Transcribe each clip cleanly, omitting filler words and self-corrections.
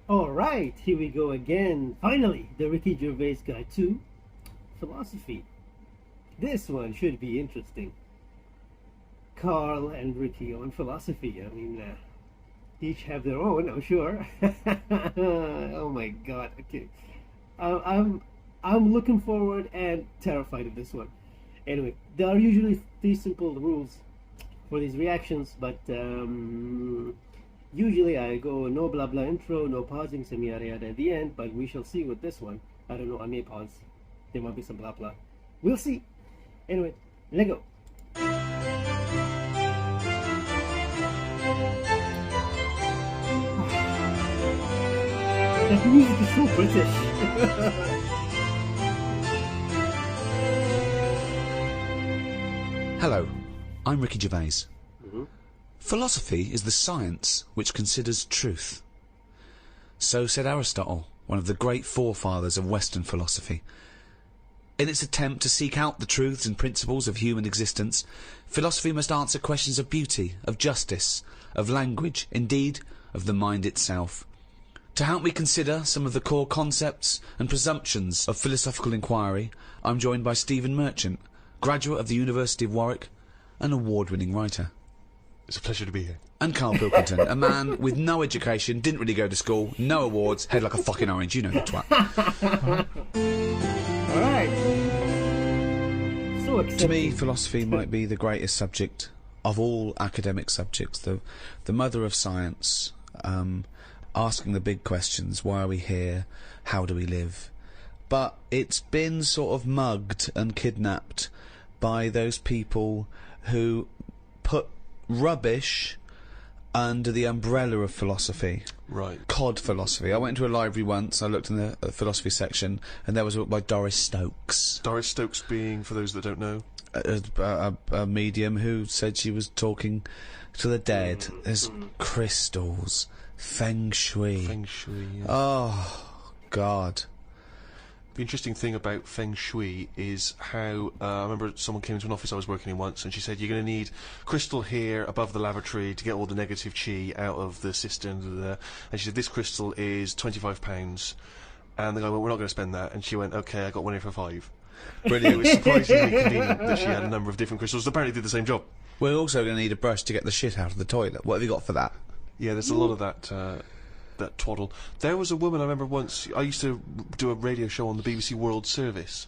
Alright, here we go again. Finally, the Ricky Gervais Guide to Philosophy. This one should be interesting. Carl and Ricky on philosophy. I mean, each have their own, I'm sure. Oh my god, okay. I'm looking forward and terrified of this one. Anyway, there are usually 3 simple rules for these reactions, but usually I go no blah blah intro, no pausing, some yada yada at the end, but we shall see with this one. I don't know, I may pause. There might be some blah blah. We'll see. Anyway, let go. That music is so British. Hello, I'm Ricky Gervais. Philosophy is the science which considers truth. So said Aristotle, one of the great forefathers of Western philosophy. In its attempt to seek out the truths and principles of human existence, philosophy must answer questions of beauty, of justice, of language, indeed, of the mind itself. To help me consider some of the core concepts and presumptions of philosophical inquiry, I'm joined by Stephen Merchant, graduate of the University of Warwick, an award-winning writer. It's a pleasure to be here. And Karl Pilkington, a man with no education, didn't really go to school, no awards, head like a fucking orange, you know the twat. Alright. So To me, philosophy might be the greatest subject of all academic subjects, the mother of science, asking the big questions, why are we here, how do we live? But it's been sort of mugged and kidnapped by those people who put rubbish under the umbrella of philosophy. Right. Cod philosophy. I went to a library once, I looked in the philosophy section, and there was a book by Doris Stokes. Doris Stokes being, for those that don't know, A medium who said she was talking to the dead. There's crystals, feng shui. Feng Shui. Yeah. Oh, God. The interesting thing about Feng Shui is how, I remember someone came into an office I was working in once and she said, you're going to need crystal here above the lavatory to get all the negative chi out of the cistern. And she said, this crystal is £25. And the guy went, we're not going to spend that. And she went, okay, I got one here for £5. Brilliant. It was surprisingly convenient that she had a number of different crystals that apparently did the same job. We're also going to need a brush to get the shit out of the toilet. What have you got for that? Yeah, there's a lot of that twaddle. There was a woman I remember once. I used to do a radio show on the BBC World Service,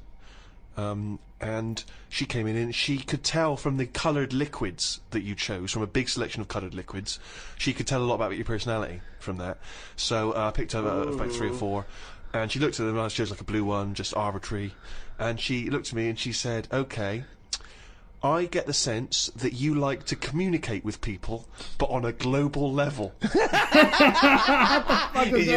and she came in and she could tell from the coloured liquids that you chose, from a big selection of coloured liquids, she could tell a lot about your personality from that. So I picked up about 3 or 4, and she looked at them and I chose like a blue one, just arbitrary, and she looked at me and she said, okay, I get the sense that you like to communicate with people, but on a global level. You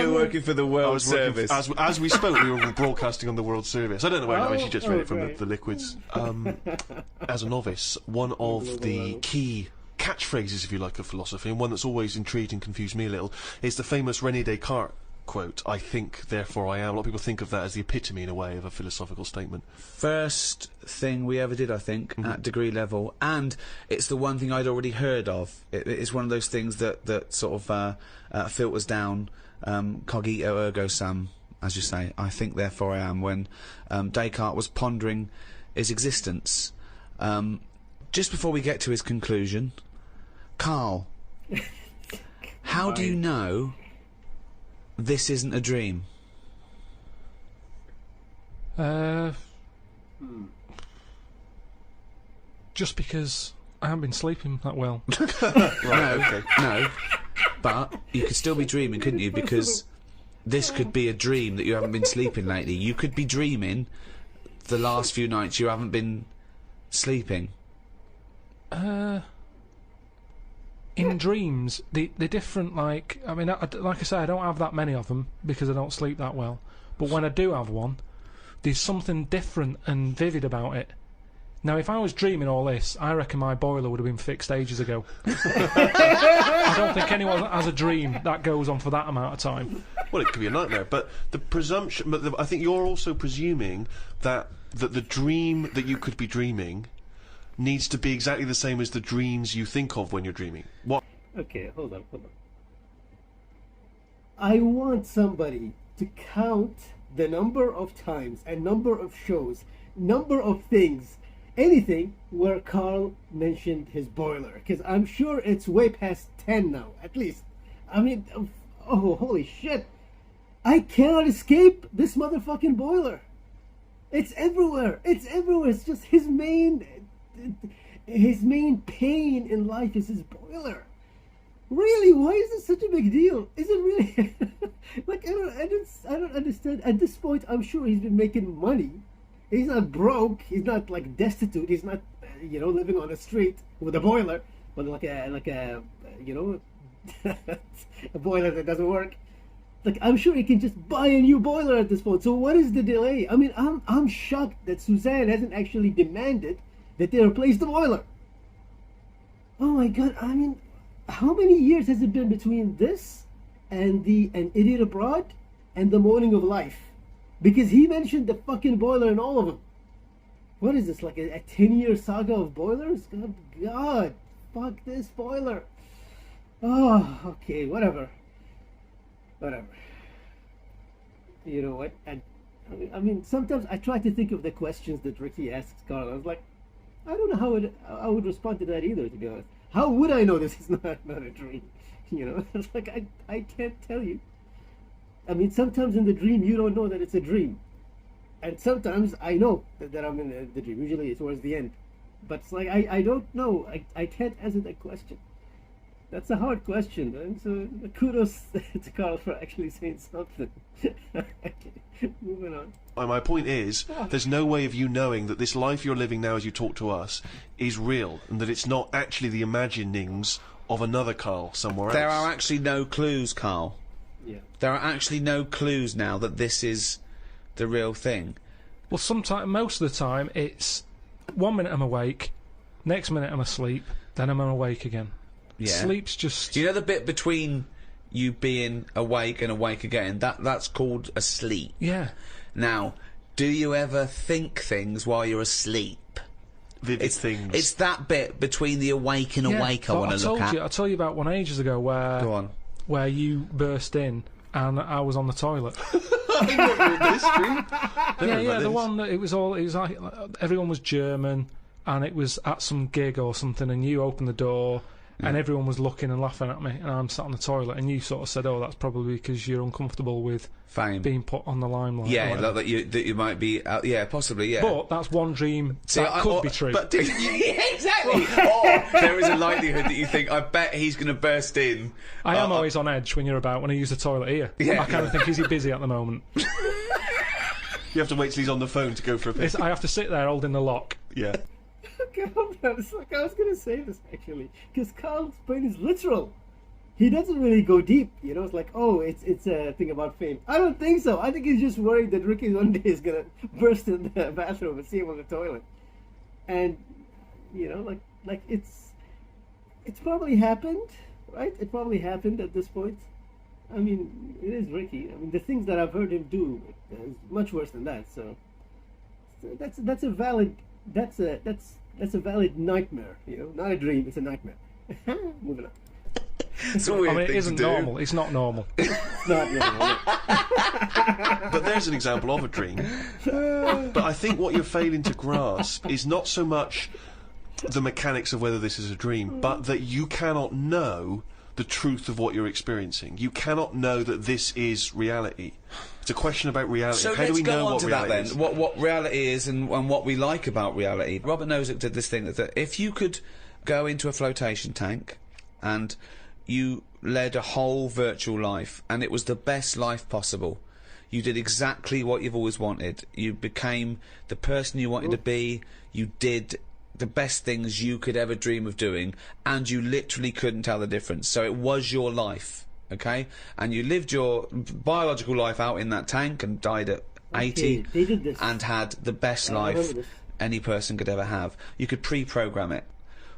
were working for the World Service. As we spoke, we were broadcasting on the World Service. I don't know where I mean, she just read it from right. the liquids. As a novice, one of the key catchphrases, if you like, of philosophy, and one that's always intrigued and confused me a little, is the famous René Descartes quote, I think, therefore I am. A lot of people think of that as the epitome, in a way, of a philosophical statement. First thing we ever did, I think, at degree level, and it's the one thing I'd already heard of. It's one of those things that sort of filters down, cogito ergo sum, as you say, I think, therefore I am, when Descartes was pondering his existence. Just before we get to his conclusion, Karl, how do you know this isn't a dream? Just because I haven't been sleeping that well. No, but you could still be dreaming, couldn't you? Because this could be a dream that you haven't been sleeping lately. You could be dreaming the last few nights you haven't been sleeping. In dreams, they're different. Like, I mean, like I say, I don't have that many of them because I don't sleep that well. But when I do have one, there's something different and vivid about it. Now, if I was dreaming all this, I reckon my boiler would have been fixed ages ago. I don't think anyone has a dream that goes on for that amount of time. Well, it could be a nightmare, but the presumption... But I think you're also presuming that the dream that you could be dreaming needs to be exactly the same as the dreams you think of when you're dreaming. What? Okay, hold on. I want somebody to count the number of times and number of shows, number of things, anything where Karl mentioned his boiler, because I'm sure it's way past 10 now, at least. I mean, oh, holy shit. I cannot escape this motherfucking boiler. It's everywhere. It's everywhere. It's just his main pain in life is his boiler. Really? Why is this such a big deal? Is it really? Like, I don't understand. At this point, I'm sure he's been making money. He's not broke. He's not like destitute. He's not, living on the street with a boiler, but like a a boiler that doesn't work. Like, I'm sure he can just buy a new boiler at this point. So what is the delay? I mean, I'm shocked that Suzanne hasn't actually demanded that they replace the boiler. Oh my god! I mean, how many years has it been between this and An Idiot Abroad and The Morning of Life? Because he mentioned the fucking boiler in all of them. What is this, like a 10-year saga of boilers? God, fuck this boiler. Oh, okay, whatever. You know what? I mean, sometimes I try to think of the questions that Ricky asks Karl. I was like, I don't know how I would respond to that either, to be honest. How would I know this is not a dream? It's like I can't tell you. I mean, sometimes in the dream you don't know that it's a dream, and sometimes I know that I'm in the dream. Usually towards the end, but it's like I don't know. I can't answer that question. That's a hard question, man. So kudos to Karl for actually saying something. Okay, moving on. My point is, there's no way of you knowing that this life you're living now as you talk to us is real, and that it's not actually the imaginings of another Karl somewhere else. There are actually no clues, Karl. Yeah. There are actually no clues now that this is the real thing. Well, most of the time, it's 1 minute I'm awake, next minute I'm asleep, then I'm awake again. Yeah. Sleep's just... You know the bit between you being awake and awake again? That's called a sleep. Yeah. Now, do you ever think things while you're asleep? Vivid things. It's that bit between the awake and awake I want to look at. I told you about one ages ago Go on. where you burst in and I was on the toilet. I never heard this, Drew. Yeah, the one that it was like everyone was German and it was at some gig or something, and you opened the door. And everyone was looking and laughing at me, and I'm sat on the toilet, and you sort of said, "Oh, that's probably because you're uncomfortable with fame being put on the limelight." Yeah, like that you might be. Yeah, possibly. Yeah. But that's one dream that could be true. But yeah, exactly. Or there is a likelihood that you think, "I bet he's going to burst in." I am always on edge when I use the toilet here. Yeah. I kind of think, is he busy at the moment? You have to wait till he's on the phone to go for a piss. I have to sit there holding the lock. Yeah. It's like I was gonna say this actually, because Karl's brain is literal. He doesn't really go deep, It's like, oh, it's a thing about fame. I don't think so. I think he's just worried that Ricky one day is gonna burst in the bathroom and see him on the toilet, and like it's probably happened, right? It probably happened at this point. I mean, it is Ricky. I mean, the things that I've heard him do is much worse than that. So that's a valid nightmare, not a dream, it's a nightmare. Moving on. It's a weird it thing isn't to do. normal. It's not normal. It's not normal. But there's an example of a dream. But I think what you're failing to grasp is not so much the mechanics of whether this is a dream, but that you cannot know the truth of what you're experiencing. You cannot know that this is reality. It's a question about reality. So how do we know what reality then? is? What reality is and what we like about reality. Robert Nozick did this thing that if you could go into a flotation tank and you led a whole virtual life and it was the best life possible, you did exactly what you've always wanted. You became the person you wanted to be. You did the best things you could ever dream of doing, and you literally couldn't tell the difference. So it was your life, okay? And you lived your biological life out in that tank and died at 80 they did this. and had the best life any person could ever have. You could pre-program it.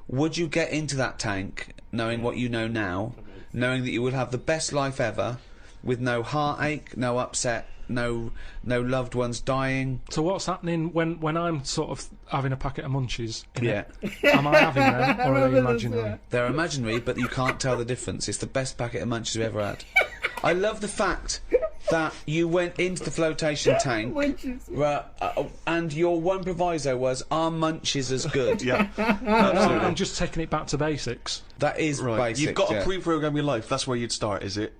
Would you get into that tank knowing what you know now, knowing that you would have the best life ever, with no heartache, no upset, no loved ones dying? So what's happening when I'm sort of having a packet of munchies? Yeah. Am I having them, or are they imaginary? They're imaginary, but you can't tell the difference. It's the best packet of munchies we've ever had. I love the fact that you went into the flotation tank, and your one proviso was, "Are munches as good?" Yeah, I'm just taking it back to basics. That is right. basic. You've got to pre-program your life. That's where you'd start, is it?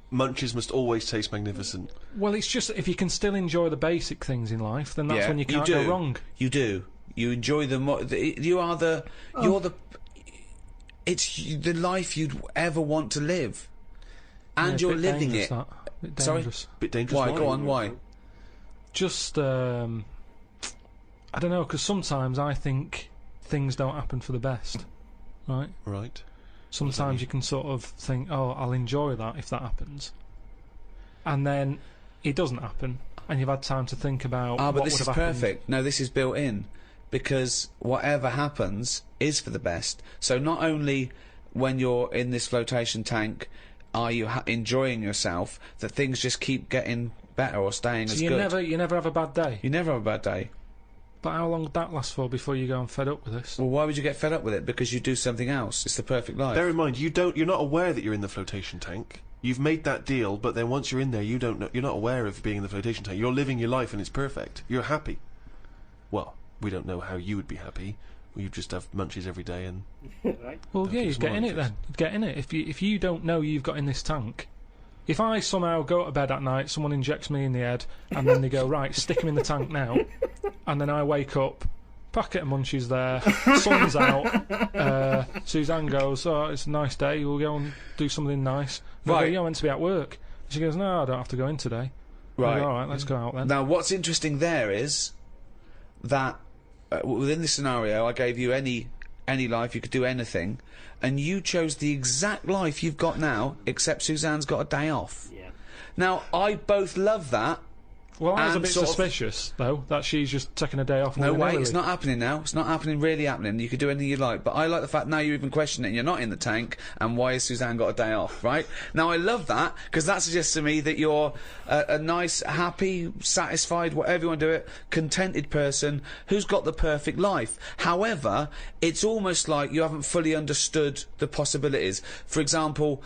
Munches must always taste magnificent. Well, it's just if you can still enjoy the basic things in life, then that's when you can't go wrong. You do. You enjoy them. You are the. You're the. It's the life you'd ever want to live, and you're living it. Bit Sorry, bit dangerous. Why? Go on. Why? Just I don't know, because sometimes I think things don't happen for the best, right? Right. Sometimes you can sort of think, oh, I'll enjoy that if that happens, and then it doesn't happen, and you've had time to think about. But this is perfect. No, this is built in, because whatever happens is for the best. So not only when you're in this flotation tank are you enjoying yourself, that things just keep getting better or staying as good. You never have a bad day. You never have a bad day. But how long would that last for before you go and fed up with this? Well, why would you get fed up with it? Because you do something else. It's the perfect life. Bear in mind, you're not aware that you're in the flotation tank. You've made that deal, but then once you're in there, you don't know. You're not aware of being in the flotation tank. You're living your life, and it's perfect. You're happy. Well, we don't know how you would be happy. You just have munchies every day, and Right. Well, yeah, you'd get in it then. You'd get in it if you don't know you've got in this tank. If I somehow go to bed at night, someone injects me in the head, and then they go, right, stick him in the tank now, and then I wake up, packet of munchies there, sun's out, Suzanne goes, oh, it's a nice day, we'll go and do something nice. And I go, you're meant to be at work. She goes, no, I don't have to go in today. Right. I go, all right, let's go out then. Now, what's interesting there is that within this scenario, I gave you any life, you could do anything, and you chose the exact life you've got now, except Suzanne's got a day off. Yeah. Now, I both love that. Well, I was a bit sort of- suspicious, though, that she's just taking a day off. No way, willy-nilly. it's not happening now. It's not happening, really happening. You could do anything you like. But I like the fact now you're even questioning it. You're not in the tank, and why has Suzanne got a day off, right? Now, I love that, because that suggests to me that you're a nice, happy, satisfied, whatever you want to do it, contented person who's got the perfect life. However, it's almost like you haven't fully understood the possibilities. For example,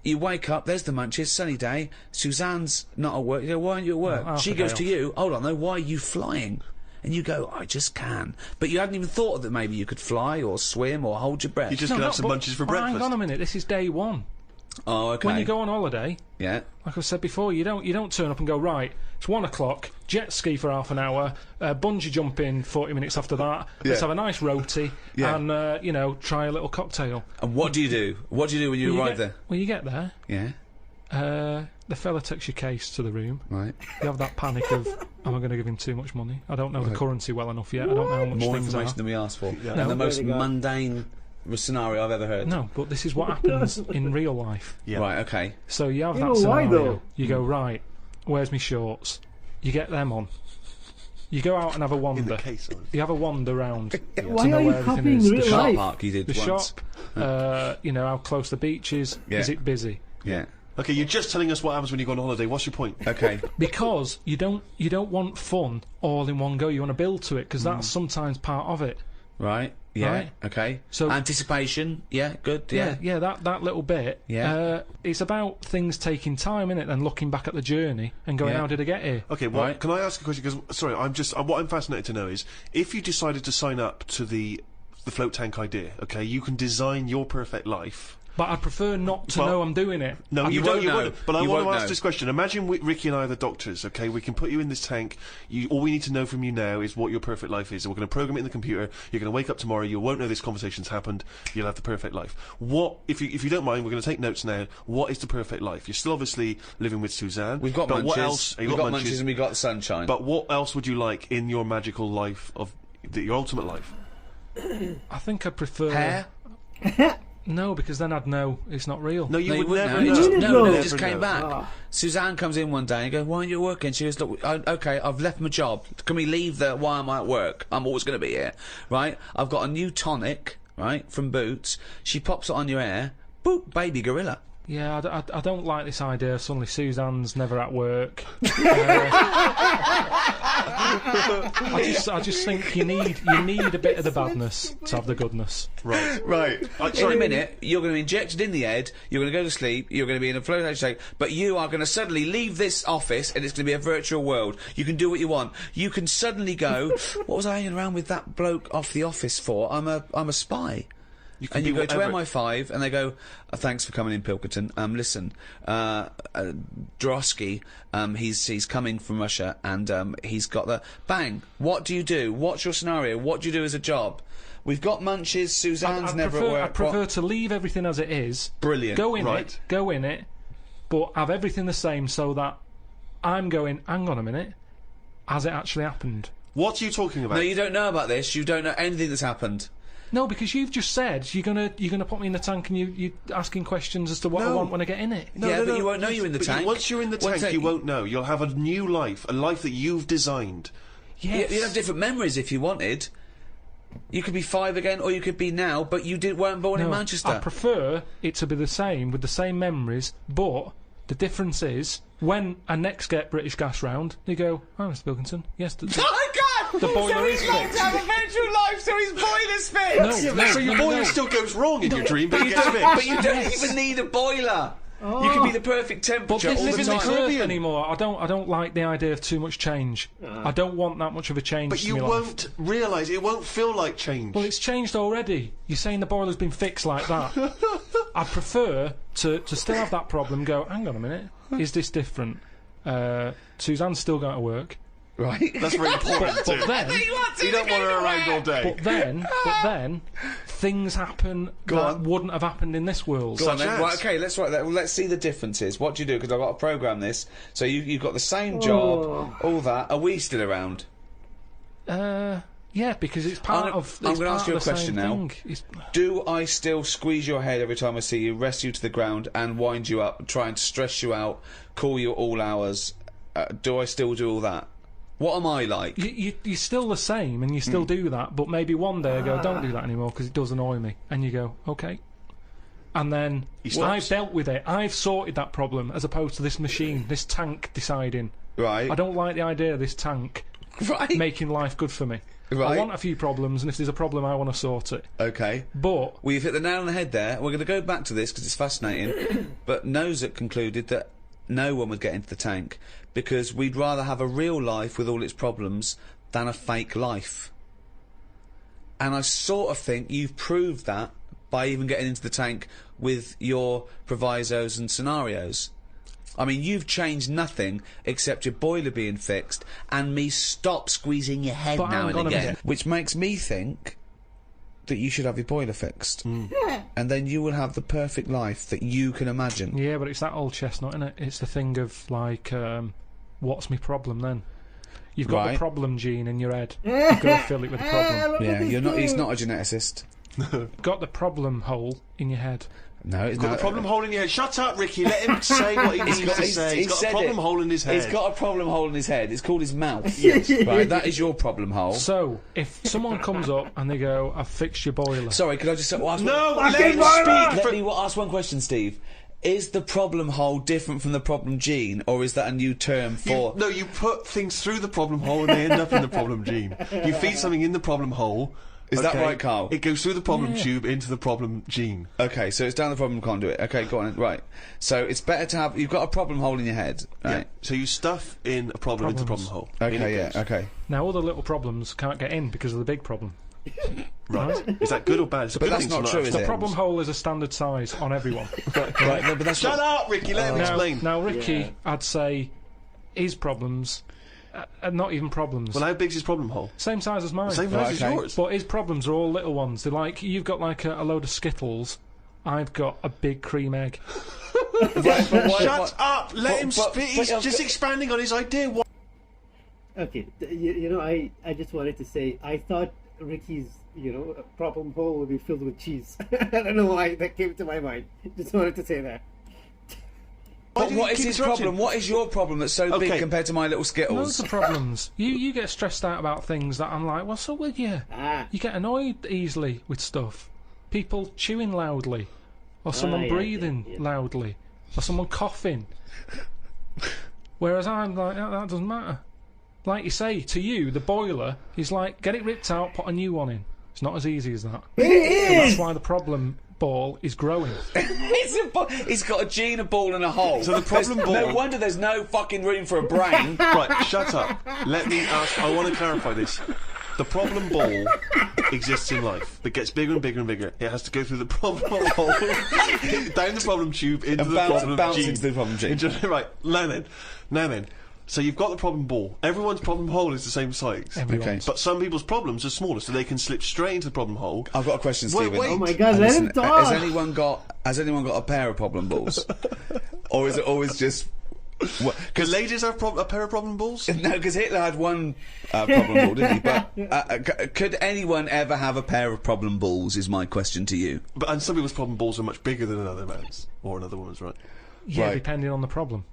you wake up, there's the munchies, sunny day, Suzanne's not at work, you go, why aren't you at work? Oh, She goes to you, hold on though, why are you flying? And you go, I just can. But you hadn't even thought that maybe you could fly or swim or hold your breath. you just gonna have some munchies for breakfast. Hang on a minute, this is day one. Oh, okay. When you go on holiday, Yeah. like I said before, you don't turn up and go, right, it's 1 o'clock, jet ski for half an hour, bungee jumping 40 minutes after that, let's have a nice roti, and, you know, try a little cocktail. And what do you do? What do you do when you arrive there? Well, you get there, Yeah. the fella takes your case to the room, Right. you have that panic of, am I going to give him too much money? I don't know the currency well enough yet, I don't know how much More things information are. than we asked for. Yeah. And the No. most There we go. mundane scenario I've ever heard. No, but this is what happens in real life. Yeah. Right, okay. So you have You that know why, scenario. though? You go, right, where's my shorts? You get them on. You go out and have a wander. In the case of You have a wander round. Why to know are you where everything copying is. real The Car life? park you did The once. shop, you know, how close the beach is. Yeah. Is it busy? Yeah. Okay, you're just telling us what happens when you go on holiday. What's your point? Okay. Because you don't want fun all in one go. You want to build to it, because that's sometimes part of it. Right. Yeah. Right. Okay. So- anticipation. Yeah. Good. Yeah. Yeah, that little bit. Yeah. It's about things taking time, innit, and looking back at the journey and going, Yeah. how did I get here? Okay, well, Right. can I ask a question? Because sorry, what I'm fascinated to know is if you decided to sign up to the float tank idea. Okay, you can design your perfect life. But I prefer not to Well, know I'm doing it. No, you won't don't. You know. won't. But I You want to won't ask know. this question. Imagine Ricky and I are the doctors. Okay, we can put you in this tank. All we need to know from you now is what your perfect life is. And we're going to program it in the computer. You're going to wake up tomorrow. You won't know this conversation's happened. You'll have the perfect life. What, if you don't mind, we're going to take notes now. What is the perfect life? You're still obviously living with Suzanne. We've got but munchies. what else? We've got munchies and we've got sunshine. But what else would you like in your magical life your ultimate life? I think I prefer... hair? No, because then I'd know it's not real. No, you No, would wouldn't never know. know. It just, You no, never it know. just came back. Ah. Suzanne comes in one day and goes, why aren't you working? She goes, look, okay, I've left my job. Can we leave the why am I at work? I'm always going to be here, right? I've got a new tonic, right, from Boots. She pops it on your hair. Boop, baby gorilla. Yeah, I don't like this idea. Suddenly Suzanne's never at work. I just think you need a bit of the badness to have the goodness. Right. In a minute, you're going to be injected in the head, you're going to go to sleep, you're going to be in a floating state, but you are going to suddenly leave this office and it's going to be a virtual world. You can do what you want. You can suddenly go, what was I hanging around with that bloke off the office for? I'm a spy. You go to MI5 and they go, thanks for coming in, Pilkington. Listen, Drosky, he's coming from Russia and he's got the... Bang! What do you do? What's your scenario? What do you do as a job? We've got munches, Suzanne's never at work. I prefer to leave everything as it is. Brilliant. Go in it, but have everything the same so that I'm going, hang on a minute, has it actually happened? What are you talking about? No, you don't know about this. You don't know anything that's happened. No, because you've just said you're gonna put me in the tank and you're asking questions as to what I want when I get in it. But you won't know you're in the tank. Once you're in the tank, you won't know. You'll have a new life, a life that you've designed. Yes. You'd have different memories if you wanted. You could be 5 again, or you could be now, but you weren't born in Manchester. I prefer it to be the same, with the same memories, but the difference is, when I next get British Gas round, they go, oh, Mr. Pilkington, yes, Oh my God! The boiler is fixed. So he's to have a virtual life, so his boiler's fixed! So your boiler still goes wrong in your dream, but it gets fixed. But you don't even need a boiler! Oh. You can be the perfect temperature all the live in the time. Caribbean anymore. I don't like the idea of too much change. I don't want that much of a change. But you won't realise, it won't feel like change. Well, it's changed already. You're saying the boiler's been fixed like that. I prefer to still have that problem. Go, hang on a minute, is this different? Suzanne's still going to work. Right, that's very important too. But then you don't want her around all day. But then things happen that wouldn't have happened in this world. Go on then. Right, okay, let's write that. Well, let's see the differences. What do you do? Because I've got to program this. So you've got the same job, all that. Are we still around? Yeah, because it's part of. I'm going to ask you a question now. Do I still squeeze your head every time I see you, rest you to the ground, and wind you up, try and stress you out, call you at all hours? Do I still do all that? What am I like? You're still the same, and you still do that, but maybe one day I go, don't do that anymore, because it does annoy me. And you go, okay. And then I've dealt with it. I've sorted that problem, as opposed to this machine, this tank deciding. Right. I don't like the idea of this tank making life good for me. Right. I want a few problems, and if there's a problem, I want to sort it. Okay. But... Well, you've hit the nail on the head there. We're going to go back to this, because it's fascinating. But Nozick concluded that no one would get into the tank, because we'd rather have a real life with all its problems than a fake life. And I sort of think you've proved that by even getting into the tank with your provisos and scenarios. I mean, you've changed nothing except your boiler being fixed and me stop squeezing your head now and again. Which makes me think that you should have your boiler fixed. And then you will have the perfect life that you can imagine. Yeah, but it's that old chestnut, isn't it? It's the thing of, like, what's my problem then? You've got the problem gene in your head. You've got to fill it with the problem. Yeah, he's not a geneticist. Got the problem hole in your head. No, it's got the problem hole in your head. Shut up, Ricky. Let him say what he needs to say. He's got a problem hole in his head. He's got a problem hole in his head. It's called his mouth. Yes. Right, that is your problem hole. So, if someone comes up and they go, I've fixed your boiler. Sorry, could I just... let him speak. Let me ask one question, Steve. Is the problem hole different from the problem gene, or is that a new term for... No, you put things through the problem hole and they end up in the problem gene. You feed something in the problem hole... Is that right, Karl? It goes through the problem tube into the problem gene. Okay, so it's down the problem conduit. Okay, go on. Right. So it's better to have... You've got a problem hole in your head, right? Yeah. So you stuff in a problem into the problem hole. Okay, yeah, okay. Now, all the little problems can't get in because of the big problem. Right. Is that good or bad? But that's not true, is it? The problem hole is a standard size on everyone. Right, no, but that's Shut up, Ricky, let him explain. Now, Ricky, I'd say his problems... not even problems. Well, how big's his problem hole? Same size as mine. Same size as yours. But his problems are all little ones. They're like, you've got like a load of Skittles, I've got a big cream egg. Shut up! Let him speak. He's just expanding on his idea. Okay, you know, I just wanted to say, I thought Ricky's, problem hole would be filled with cheese. I don't know why that came to my mind. Just wanted to say that. But what is his problem? What is your problem that's so big compared to my little Skittles? Loads of problems. You get stressed out about things that I'm like, what's up with you? You get annoyed easily with stuff. People chewing loudly. or someone breathing loudly, or someone coughing. Whereas I'm like, that doesn't matter. Like you say, to you, the boiler is like, get it ripped out, put a new one in. It's not as easy as that. It is! And that's why the problem ball is growing. He's got a gene, a ball and a hole. So the problem ball... No wonder there's no fucking room for a brain. Right, shut up. Let me ask... I want to clarify this. The problem ball exists in life. It gets bigger and bigger and bigger. It has to go through the problem hole, down the problem tube, into the problem gene. Into the problem gene. Right, now then. So you've got the problem ball. Everyone's problem hole is the same size. Okay. But some people's problems are smaller, so they can slip straight into the problem hole. I've got a question, Stephen. Wait. Oh my God, let him talk! Has anyone got a pair of problem balls? Or is it always just... Because ladies have a pair of problem balls? No, because Hitler had one problem ball, didn't he? But could anyone ever have a pair of problem balls, is my question to you. And some people's problem balls are much bigger than another man's. Or another woman's, right? Yeah, Right. depending on the problem.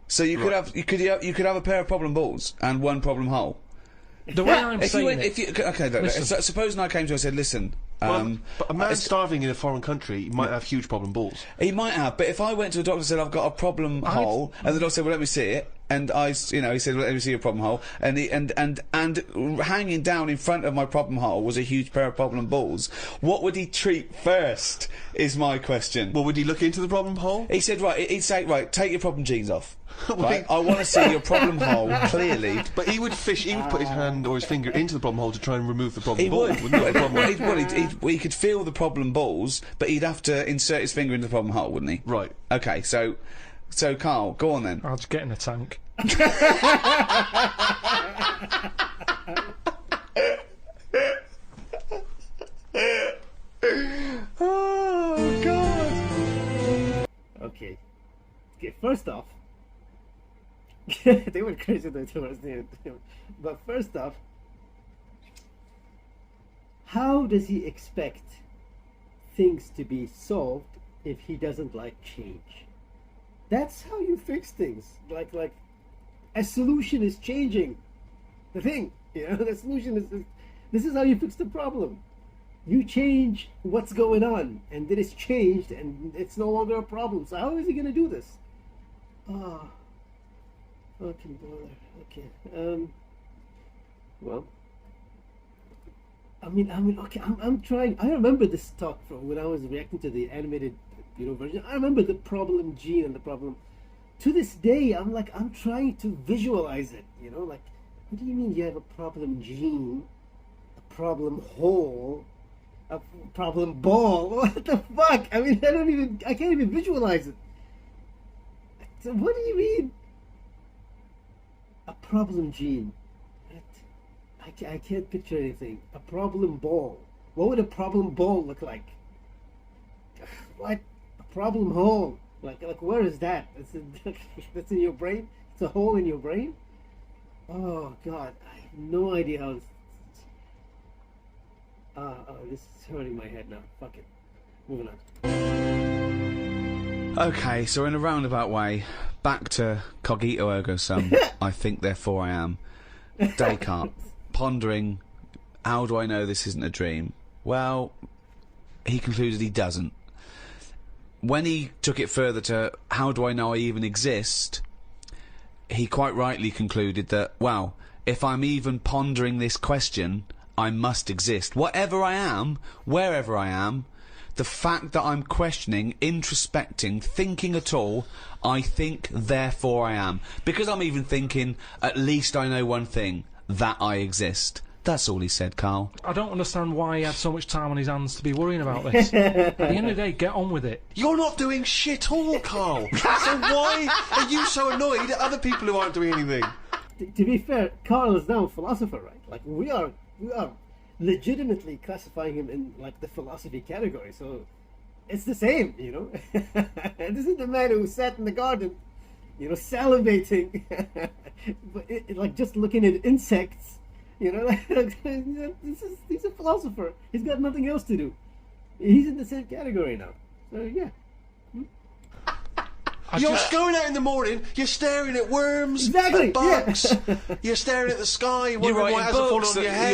So you could have a pair of problem balls and one problem hole. The way I'm saying So supposing I came to you and said, listen, But a man starving in a foreign country might have huge problem balls. he might have, but if I went to a doctor and said I've got a problem hole, and the doctor said, well, let me see it, and he said, well, let me see your problem hole, and hanging down in front of my problem hole was a huge pair of problem balls, what would he treat first? Is my question. Well, would he look into the problem hole? He said, he'd say, take your problem jeans off. Right? I want to see your problem hole clearly. But he would put his hand or his finger into the problem hole to try and remove the problem He ball. would. Wouldn't he? He could feel the problem balls, but he'd have to insert his finger into the problem hole, wouldn't he? Right. Okay, so Karl, go on then. I'll just get in a tank. Oh, God. Okay, first off, they went crazy towards the end. But first off, how does he expect things to be solved if he doesn't like change? That's how you fix things. Like a solution is changing the thing. The solution is this is how you fix the problem. You change what's going on, and then it's changed, and it's no longer a problem. So how is he going to do this? Oh, fucking boiler. Okay. Well, I mean, okay. I'm trying. I remember this talk from when I was reacting to the animated, version. I remember the problem gene and the problem. To this day, I'm trying to visualize it. What do you mean you have a problem gene, a problem hole, a problem ball? What the fuck? I mean, I can't even visualize it. So what do you mean? A problem gene. I can't picture anything. A problem ball. What would a problem ball look like? What? A problem hole. Like where is that? That's in your brain? It's a hole in your brain? Oh God, I have no idea how this is hurting my head now. Fuck it. Moving on. Okay, so in a roundabout way, back to cogito ergo sum, I think therefore I am. Descartes, pondering, how do I know this isn't a dream? Well, he concluded he doesn't. When he took it further to, how do I know I even exist, he quite rightly concluded that, well, if I'm even pondering this question, I must exist. Whatever I am, wherever I am, the fact that I'm questioning, introspecting, thinking at all, I think, therefore I am. Because I'm even thinking, at least I know one thing, that I exist. That's all he said, Karl. I don't understand why he had so much time on his hands to be worrying about this. At the end of the day, get on with it. You're not doing shit all, Karl. So why are you so annoyed at other people who aren't doing anything? To be fair, Karl is now a philosopher, right? Like we are legitimately classifying him in the philosophy category. So it's the same, This is the man who sat in the garden, salivating, but just looking at insects. He's a philosopher. He's got nothing else to do. He's in the same category now. So yeah. You're going out in the morning, you're staring at worms, exactly, at bugs, you're staring at the sky, You're wondering why it writing hasn't fallen books on your that head.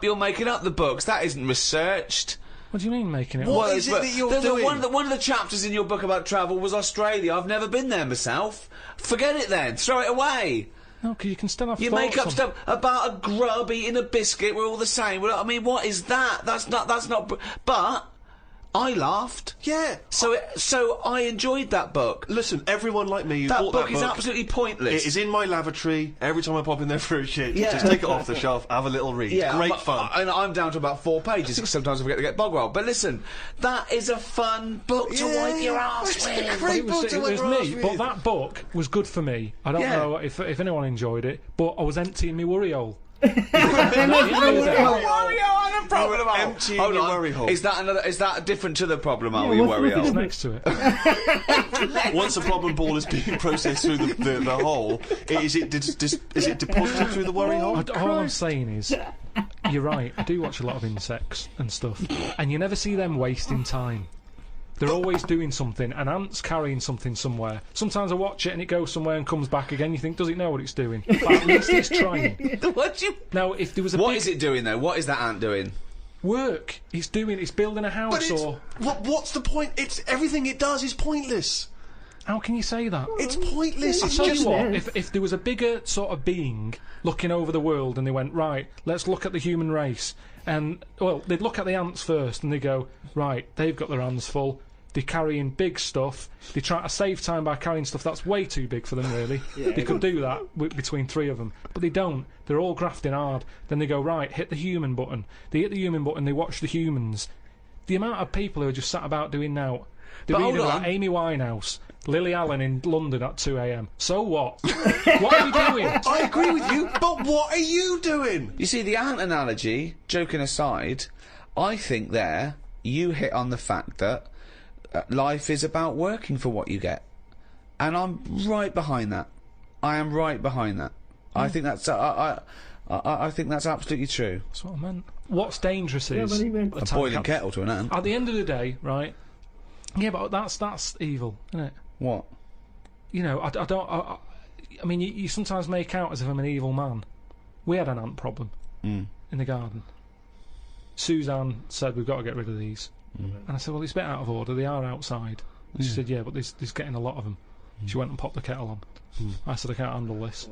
you're making up the books. That isn't researched. What do you mean making it? What is it that you're doing? One of the chapters in your book about travel was Australia. I've never been there myself. Forget it then. Throw it away. No, because you can still have. You make up stuff about a grub eating a biscuit. We're all the same. Well, I mean, what is that? That's not. But I laughed. Yeah. So I enjoyed that book. Listen, everyone like me who That bought book that is book, absolutely pointless. it is in my lavatory. Every time I pop in there for a shit, Yeah. just take it off the shelf, have a little read. Great fun. And I'm down to about 4 pages because sometimes I forget to get bog rolled. But listen, that is a fun book to wipe your ass It's a with. great It book was, to it wipe was your ass me, with. but that book was good for me. I don't know if anyone enjoyed it, but I was emptying my worry hole. Emptying Hold your on. worry hole. Is that different to the problem? Are Yeah, we what's worry the hole? It's next to it. Once a problem ball is being processed through the hole, is it deposited through the worry hole? All I'm saying is, you're right. I do watch a lot of insects and stuff, and you never see them wasting time. They're always doing something. An ant's carrying something somewhere. Sometimes I watch it and it goes somewhere and comes back again. You think, does it know what it's doing? But at least it's trying. Now, if there was a What big is it doing though? What is that ant doing? work, it's building a house, or what's the point? It's everything it does is pointless. how can you say that? It's pointless. I It's tell you just what, if there was a bigger sort of being looking over the world and they went, right, let's look at the human race, and, well, they'd look at the ants first and they go, right, they've got their hands full, they're carrying big stuff, they try to save time by carrying stuff that's way too big for them, really. They could do that between 3 of them, but they don't. They're all grafting hard. Then they go, right, hit the human button. They hit the human button, they watch the humans. The amount of people who are just sat about doing now. They're But reading hold about on. Amy Winehouse, Lily Allen in London at 2 a.m. So what? What are you doing? I agree with you, but what are you doing? You see, the ant analogy, joking aside, I think there you hit on the fact that life is about working for what you get. And I'm right behind that. I am right behind that. I think that's I think that's absolutely true. That's what I meant. What's dangerous Yeah, is but he meant- A boiling kettle to an ant. at the end of the day, right? Yeah, but that's evil, isn't it? What? You know, I mean, you sometimes make out as if I'm an evil man. We had an ant problem in the garden. Suzanne said, we've got to get rid of these. And I said, well, it's a bit out of order. They are outside. And she said, yeah, but there's getting a lot of them. She went and popped the kettle on. I said, I can't handle this.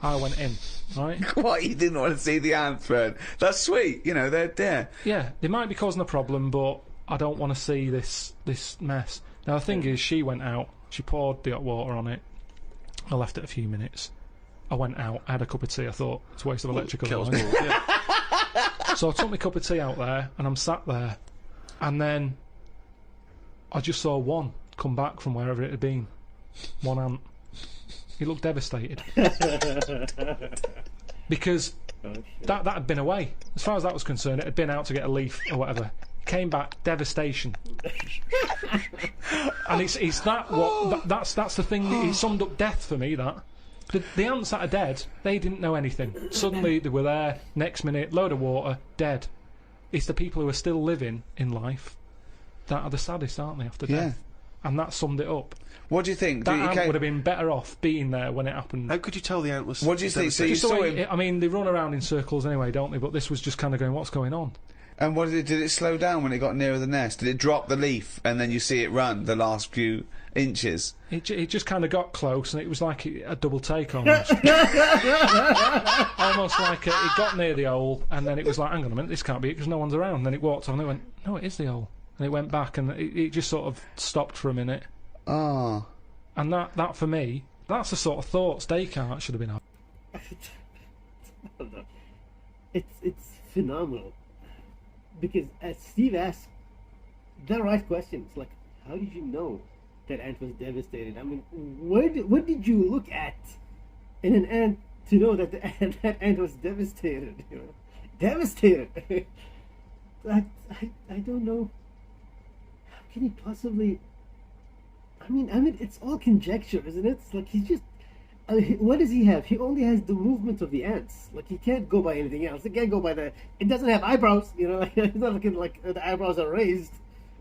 I went in, right? What? You didn't want to see the ants burn? That's sweet. You know, they're there. Yeah, they might be causing a problem, but I don't want to see this mess. Now, the thing is, she went out. She poured the hot water on it. I left it a few minutes. I went out. I had a cup of tea. I thought, it's a waste of electrical Kettle's light. full, yeah. So I took my cup of tea out there, and I'm sat there, and then I just saw one come back from wherever it had been. One ant. He looked devastated. Because that had been away. As far as that was concerned, it had been out to get a leaf or whatever. Came back, devastation. And it's that's the thing. It summed up death for me. That the ants that are dead, they didn't know anything. Suddenly they were there. Next minute, load of water, dead. It's the people who are still living in life that are the saddest, aren't they? After death, and that summed it up. What do you think? That ant would have been better off being there when it happened. How could you tell the ant was... What do you think? So you Just the saw way, him, I mean, they run around in circles anyway, don't they? But this was just kind of going, what's going on? and what did it slow down when it got nearer the nest? Did it drop the leaf, and then you see it run the last few inches? It just kind of got close, and it was like a double take almost. Almost like it got near the hole, and then it was like, hang on a minute, this can't be it because no one's around. And then it walked on, and it went, no, it is the hole. And it went back, and it just sort of stopped for a minute. Ah. And that for me, that's the sort of thoughts Descartes should have been having. It's phenomenal because as Steve asked the right questions, like how did you know that ant was devastated? I mean, what did you look at in an ant to know that that ant was devastated? You know, devastated. I don't know. How can he possibly? I mean, it's all conjecture, isn't it? It's like he's just. What does he have? He only has the movement of the ants. Like he can't go by anything else. He can't go by the. It doesn't have eyebrows. You know, like, it's not looking like the eyebrows are raised.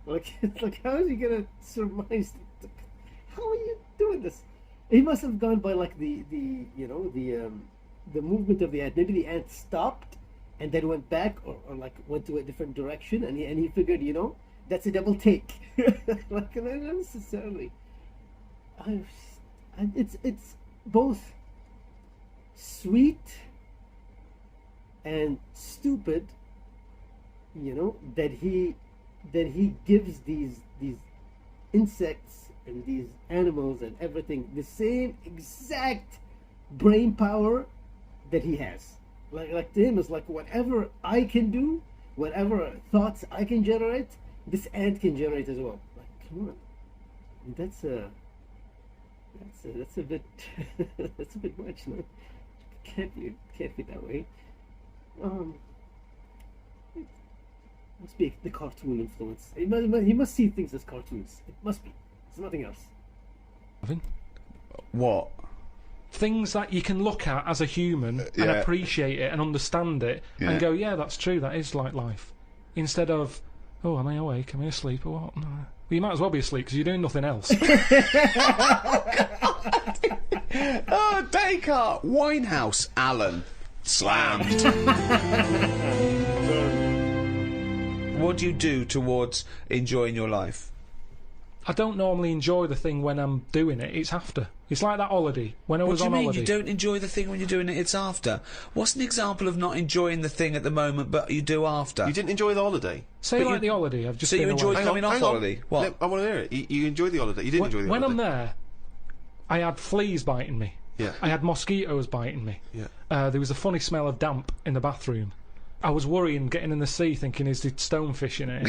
Like, it's like how is he gonna surmise? How are you doing this? He must have gone by like the movement of the ant. Maybe the ant stopped and then went back or like went to a different direction, and he figured, you know, that's a double take. Like, not necessarily. It's both sweet and stupid, you know, that he gives these insects and these animals and everything the same exact brain power that he has. Like to him, it's like, whatever I can do, whatever thoughts I can generate, this ant can generate as well. Like, come on, that's a bit that's a bit much, no? Can't be that way. Must be the cartoon influence. He must see things as cartoons. It must be. It's nothing else. What? Things that you can look at as a human and appreciate it and understand it and go, yeah, that's true, that is like life. Instead of, oh, am I awake? Am I asleep or what? No. Well, you might as well be asleep because you're doing nothing else. Oh, Descartes! Winehouse, Alan. Slammed. What do you do towards enjoying your life? I don't normally enjoy the thing when I'm doing it. It's after. It's like that holiday. When I was on holiday. What do you mean you don't enjoy the thing when you're doing it? It's after. What's an example of not enjoying the thing at the moment, but you do after? You didn't enjoy the holiday. Say like the holiday. I've just. So been you enjoyed away. coming off holiday? What? I want to hear it. You enjoyed the holiday. You didn't enjoy the holiday. When I'm there, I had fleas biting me. Yeah. I had mosquitoes biting me. Yeah. There was a funny smell of damp in the bathroom. I was worrying, getting in the sea, thinking, is there stonefish in it?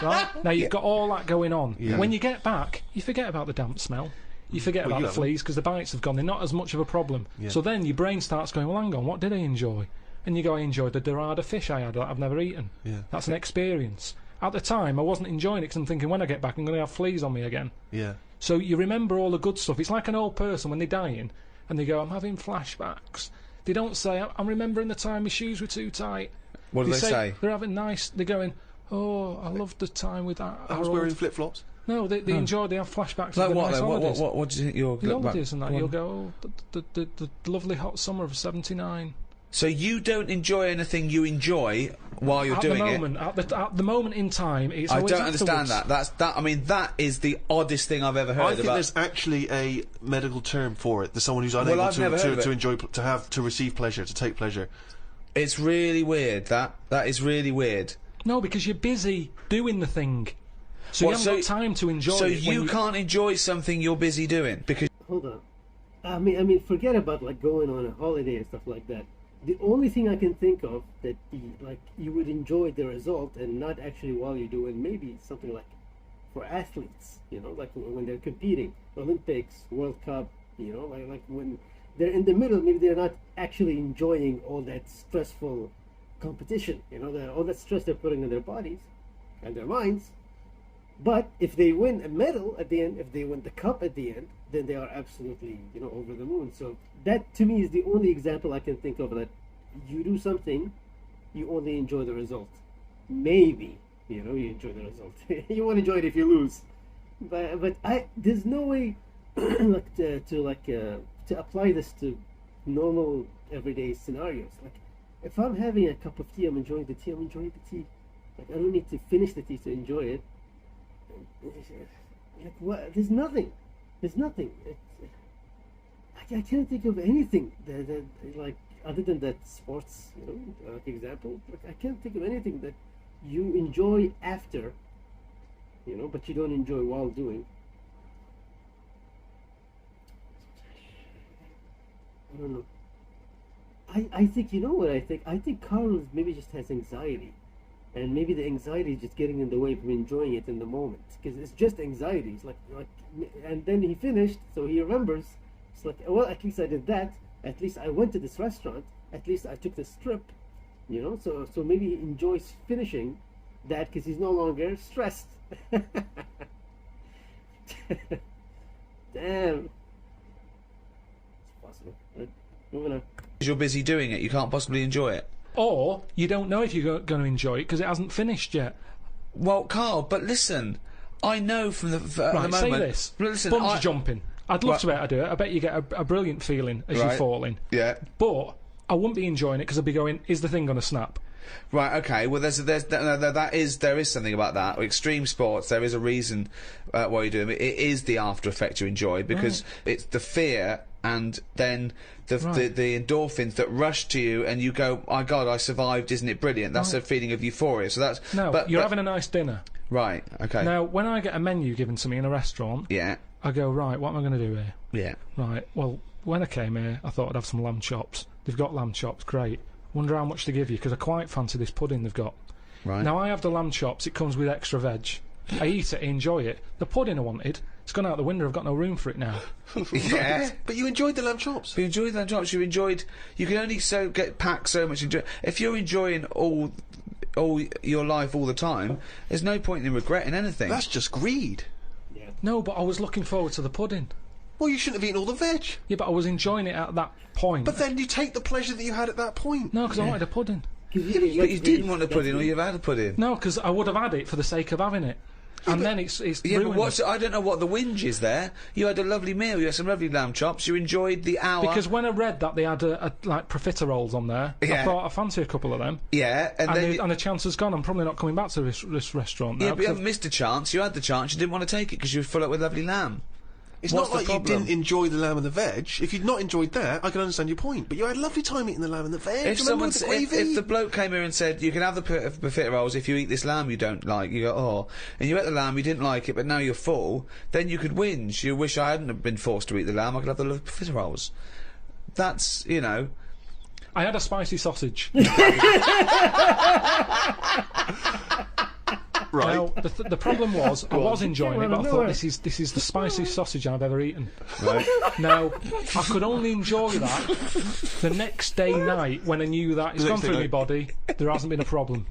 Right? Now, you've got all that going on. Yeah. When you get back, you forget about the damp smell. You forget about the fleas, because the bites have gone. They're not as much of a problem. Yeah. So then your brain starts going, well, hang on, what did I enjoy? And you go, I enjoyed the dorada fish I had that I've never eaten. Yeah. That's an experience. At the time, I wasn't enjoying it, because I'm thinking, when I get back, I'm going to have fleas on me again. Yeah. So you remember all the good stuff. It's like an old person when they're dying, and they go, I'm having flashbacks. They don't say, I'm remembering the time my shoes were too tight. What do they say? They're having nice. They're going, oh, I loved the time with that. I was wearing flip-flops. No, they enjoy. They have flashbacks. Like of the what? nice holidays. What do you think you'll the look back? holidays and that. You'll go, oh, the lovely hot summer of '79. So you don't enjoy anything you enjoy while you're doing it. At the moment in time, it's I always don't understand afterwards. that. I mean, that is the oddest thing I've ever heard I think about. there's actually a medical term for it. There's someone who's unable to enjoy, to receive pleasure, to take pleasure. It's really weird. That is really weird. No, because you're busy doing the thing, so you haven't got time to enjoy it. So you can't enjoy something you're busy doing because. Hold on. I mean, forget about like going on a holiday and stuff like that. The only thing I can think of that you would enjoy the result and not actually while you're doing, maybe something like for athletes, you know, like when they're competing, Olympics, World Cup, you know, like when they're in the middle, maybe they're not actually enjoying all that stressful competition, you know, all that stress they're putting on their bodies and their minds. But if they win a medal at the end, if they win the cup at the end, then they are absolutely, you know, over the moon. So that to me is the only example I can think of that you do something, you only enjoy the result. Maybe, you know, you enjoy the result. You won't enjoy it if you lose. But there's no way to apply this to normal everyday scenarios. Like if I'm having a cup of tea, I'm enjoying the tea. I'm enjoying the tea. Like I don't need to finish the tea to enjoy it. Like what? There's nothing. There's nothing. I can't think of anything that like other than that sports, you know, example. Like I can't think of anything that you enjoy after, you know, but you don't enjoy while doing. I don't know. I think, you know what I think? I think Karl maybe just has anxiety. And maybe the anxiety is just getting in the way from enjoying it in the moment. Because it's just anxiety. It's like, and then he finished, so he remembers. It's like, well, at least I did that. At least I went to this restaurant. At least I took this trip. You know, so maybe he enjoys finishing that because he's no longer stressed. Damn. It's possible. Right? Moving on. Because you're busy doing it, you can't possibly enjoy it. Or you don't know if you're going to enjoy it because it hasn't finished yet. Well, Karl, but listen, I know from the moment. Say this: listen, bungee jumping. I'd love to be able to do it. I bet you get a brilliant feeling as you're falling. Yeah. But I wouldn't be enjoying it because I'd be going, is the thing going to snap? Right, okay. Well, there is something about that. Extreme sports, there is a reason why you're doing it. It is the after effect you enjoy because it's the fear and then the endorphins that rush to you and you go, my God, I survived, isn't it brilliant? That's a feeling of euphoria. So that's... No, you're having a nice dinner. Right, okay. Now, when I get a menu given to me in a restaurant, I go, right, what am I going to do here? Yeah. Right, well, when I came here, I thought I'd have some lamb chops. They've got lamb chops, great. Wonder how much they give you, because I quite fancy this pudding they've got. Right. Now, I have the lamb chops, it comes with extra veg. I eat it, I enjoy it. The pudding I wanted, it's gone out the window, I've got no room for it now. Yeah. But you enjoyed the lamb chops. You enjoyed the lamb chops, you can only get packed so much. If you're enjoying all your life all the time, there's no point in regretting anything. That's just greed. Yeah. No, but I was looking forward to the pudding. Well, you shouldn't have eaten all the veg. Yeah, but I was enjoying it at that point. But then you take the pleasure that you had at that point. No, because I wanted a pudding. But you didn't want a pudding, or you've had a pudding. No, because I would have had it for the sake of having it. And then it's ruined. But I don't know what the whinge is there. You had a lovely meal, you had some lovely lamb chops, you enjoyed the hour. Because when I read that they had like profiteroles on there, I thought I fancy a couple of them. Yeah, and the chance has gone. I'm probably not coming back to this restaurant now. Yeah, but you haven't missed a chance. You had the chance, you didn't want to take it because you were full up with lovely lamb. It's not like you didn't enjoy the lamb and the veg. If you'd not enjoyed that, I can understand your point. But you had a lovely time eating the lamb and the veg. If the bloke came here and said, you can have the profiteroles if you eat this lamb you don't like, you go, oh, and you ate the lamb, you didn't like it, but now you're full, then you could whinge. You wish I hadn't have been forced to eat the lamb, I could have the profiteroles. That's, you know... I had a spicy sausage. Right. Now, the problem was, I was enjoying it, but I thought this is the spiciest sausage I've ever eaten. Right. Now, I could only enjoy that the next day night when I knew that it's gone through my body, there hasn't been a problem.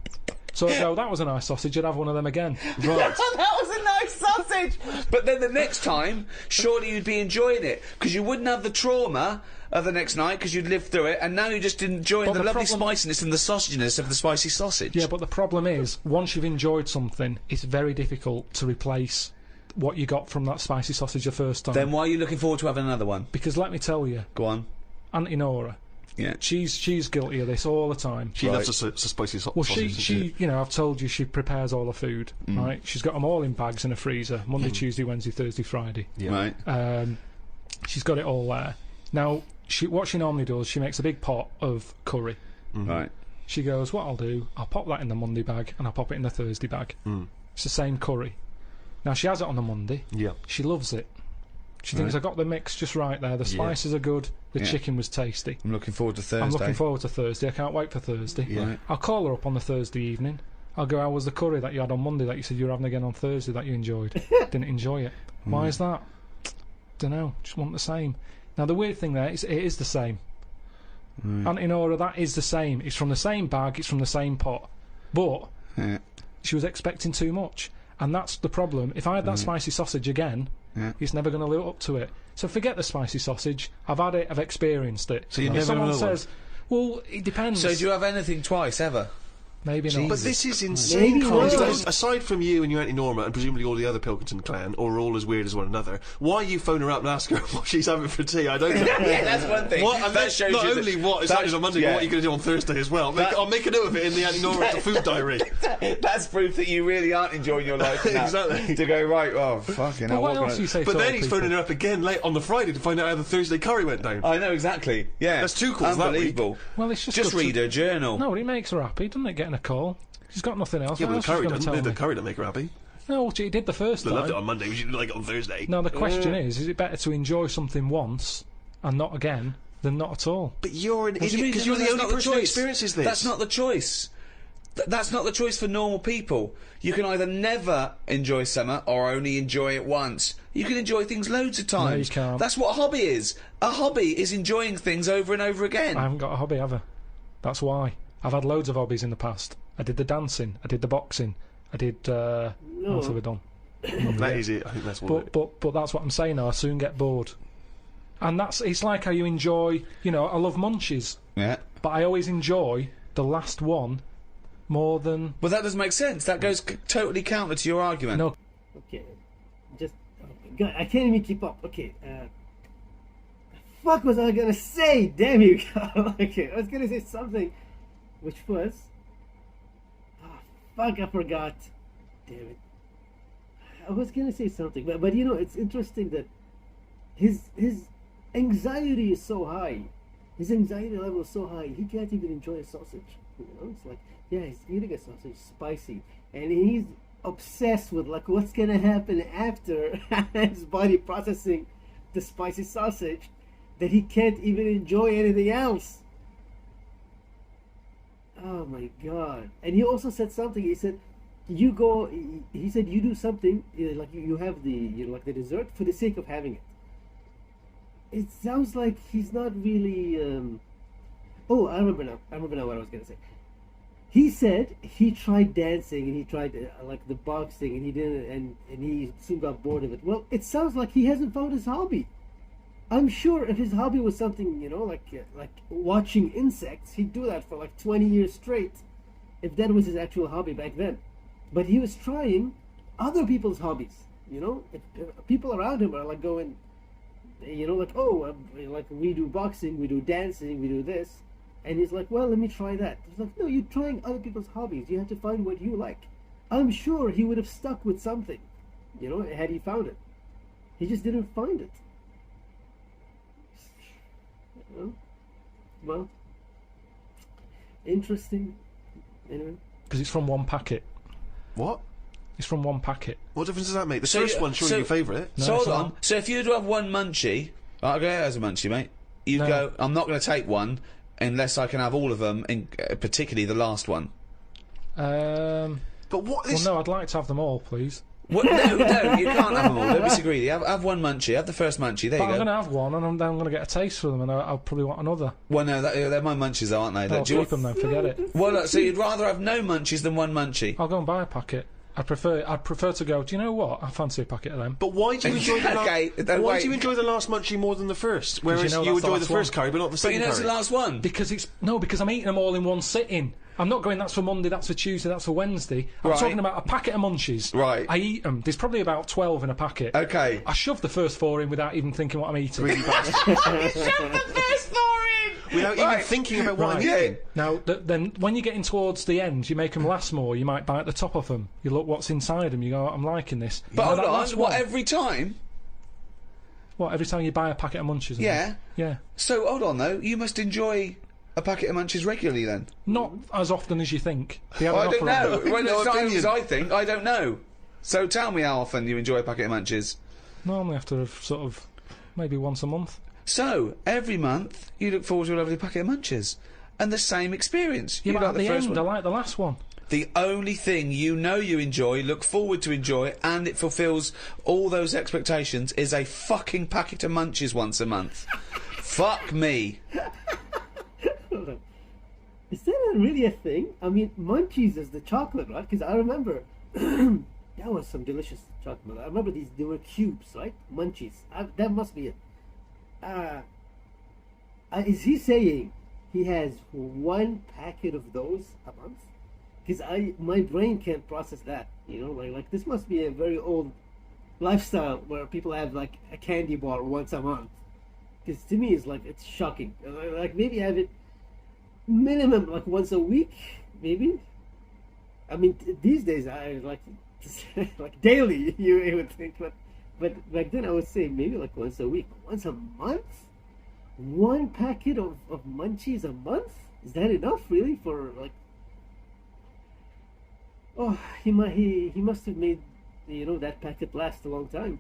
So I go, that was a nice sausage, I'd have one of them again. Right. That was a nice sausage! But then the next time, surely you'd be enjoying it, because you wouldn't have the trauma of the next night, because you'd lived through it, and now you're just enjoying the lovely spiciness and the sausaginess of the spicy sausage. Yeah, but the problem is, once you've enjoyed something, it's very difficult to replace what you got from that spicy sausage the first time. Then why are you looking forward to having another one? Because let me tell you, Go on. Auntie Nora, Yeah. she's guilty of this all the time. She loves a spicy sausage. Well, she you know, I've told you she prepares all her food, right? She's got them all in bags in a freezer, Monday, Tuesday, Wednesday, Thursday, Friday. Yeah. Right. She's got it all there. Now, what she normally does, she makes a big pot of curry. Right. She goes, what I'll do, I'll pop that in the Monday bag and I'll pop it in the Thursday bag. It's the same curry. Now, she has it on the Monday. Yeah. She loves it. She thinks I got the mix just right there. The spices are good. The chicken was tasty. I'm looking forward to Thursday. I'm looking forward to Thursday. I can't wait for Thursday. Yeah. Right. I'll call her up on the Thursday evening. I'll go, how was the curry that you had on Monday that you said you were having again on Thursday that you enjoyed? Didn't enjoy it. Why is that? Dunno. Just want the same. Now, the weird thing there is it is the same. Auntie Nora, that is the same. It's from the same bag. It's from the same pot. But she was expecting too much. And that's the problem. If I had that spicy sausage again, it's never going to live up to it. So forget the spicy sausage. I've had it. I've experienced it. So you if never someone know says, well, it depends. So do you have anything twice, ever? Maybe not. But this is insane, Maybe Carl. not. Because aside from you and your Auntie Norma, and presumably all the other Pilkington clan, or all as weird as one another, why you phone her up and ask her what she's having for tea? I don't know. Yeah, that's one thing. And that shows not only what is happening on Monday, but what you're going to do on Thursday as well. I'll make a note of it in the Auntie Norma food diary. That's proof that you really aren't enjoying your life. Exactly. To go, right, oh, fucking hell. What else do you say But to then other he's people? phoning her up again late on the Friday to find out how the Thursday curry went down. I know, exactly. Yeah. That's two calls that week. Unbelievable. Well, it's just Just good to- read her journal. No, it makes her happy, doesn't it, getting a call? She's got nothing else. Yeah, What but else the is she curry gonna tell doesn't. The me? curry don't make her happy. No, she did the first They time. loved it on Monday. We didn't like it on Thursday. Now, the question is it better to enjoy something once and not again than not at all? But you're an What do you idiot mean? because you're the That's only not the person who choice. experiences this. That's not the choice. That's not the choice for normal people. You can either never enjoy summer or only enjoy it once. You can enjoy things loads of times. No, you can't. That's what a hobby is. A hobby is enjoying things over and over again. I haven't got a hobby, have I? That's why. I've had loads of hobbies in the past. I did the dancing, I did the boxing, I did, what else have I done? That is it. I think that's what. But that's what I'm saying now, I soon get bored. And it's like how you enjoy, you know, I love munchies, Yeah. but I always enjoy the last one more than... Well, that doesn't make sense. That goes totally counter to your argument. No. Okay, just God, I can't even keep up. Okay, fuck was I gonna say? Damn you, Carl. Okay, I was gonna say something, which was, fuck, I forgot. Damn it. I was gonna say something, but you know, it's interesting that his anxiety is so high. His anxiety level is so high, he can't even enjoy a sausage. You know, it's like, yeah, he's eating a sausage, spicy, and he's obsessed with like what's gonna happen after his body processing the spicy sausage, that he can't even enjoy anything else. Oh my god. And he also said something. He said, you go, he said, you do something, like you have the, you know, like the dessert for the sake of having it. It sounds like he's not really, oh, I remember now what I was gonna say. He said he tried dancing and he tried like the boxing, and he didn't, and he soon got bored of it. Well, it sounds like he hasn't found his hobby. I'm sure if his hobby was something, you know, like watching insects, he'd do that for like 20 years straight, if that was his actual hobby back then. But he was trying other people's hobbies, you know. If people around him are like going, you know, like, oh, like we do boxing, we do dancing, we do this. And he's like, well, let me try that. He's like, no, you're trying other people's hobbies. You have to find what you like. I'm sure he would have stuck with something, you know, had he found it. He just didn't find it. Well, interesting. Anyway. Because it's from one packet. What? It's from one packet. What difference does that make? The first one's surely your favourite. No, So hold it's on. not. So if you were to have one munchie, I'll go as a munchie, mate. You'd No. go, I'm not going to take one unless I can have all of them, particularly the last one. But what Well, is... no, I'd like to have them all, please. What? No, you can't have them all. Don't be so greedy. Have one munchie. Have the first munchie. There But you I'm go. going to have one, and then I'm going to get a taste for them, and I'll probably want another. Well, no, they're my munchies, though, aren't they? I'll Do you keep them then, forget it. Well, look, so you'd rather have no munchies than one munchie? I'll go and buy a packet. I'd prefer to go, do you know what? I fancy a packet of them. But why do you enjoy the Okay, why wait. do you enjoy the last munchie more than the first? Whereas you know you that's the enjoy the last first one. curry, but not the But second you know it's curry. the last one. Because I'm eating them all in one sitting. I'm not going, that's for Monday, that's for Tuesday, that's for Wednesday. I'm Right. talking about a packet of munchies. Right. I eat them. There's probably about 12 in a packet. Okay. I shove the first 4 in without even thinking what I'm eating. Really bastard. Without even thinking about what I'm Right. eating. Now, then when you're getting towards the end, you make them last more. You might bite the top off them. You look what's inside them. You go, I'm liking this. But You know hold that on, last what, one? every time? What, every time you buy a packet of munchies? Yeah. Yeah. So, hold on, though. You must enjoy a packet of munchies regularly, then? Not as often as you think. They have Well, an I don't offer on know. them. Well, No it's not opinion. as I think. I don't know. So tell me how often you enjoy a packet of munchies. Normally after sort of maybe once a month. So, every month, you look forward to a lovely packet of munchies. And the same experience. Yeah, you but like at the the first end, one. I like the last one. The only thing you know you enjoy, look forward to enjoy, and it fulfills all those expectations is a fucking packet of munchies once a month. Fuck me. Is that really a thing? I mean, munchies is the chocolate, right? Because I remember that was some delicious chocolate. I remember they were cubes, right? Munchies. That must be it. Is he saying he has one packet of those a month? Because my brain can't process that. You know, like this must be a very old lifestyle where people have like a candy bar once a month. Because to me, it's shocking. Like maybe have it minimum like once a week, maybe. I mean, these days I like like daily. You would think, but back then I would say maybe like once a week, once a month. One packet of munchies a month? Is that enough, really, for like? Oh, he must have made, you know, that packet last a long time.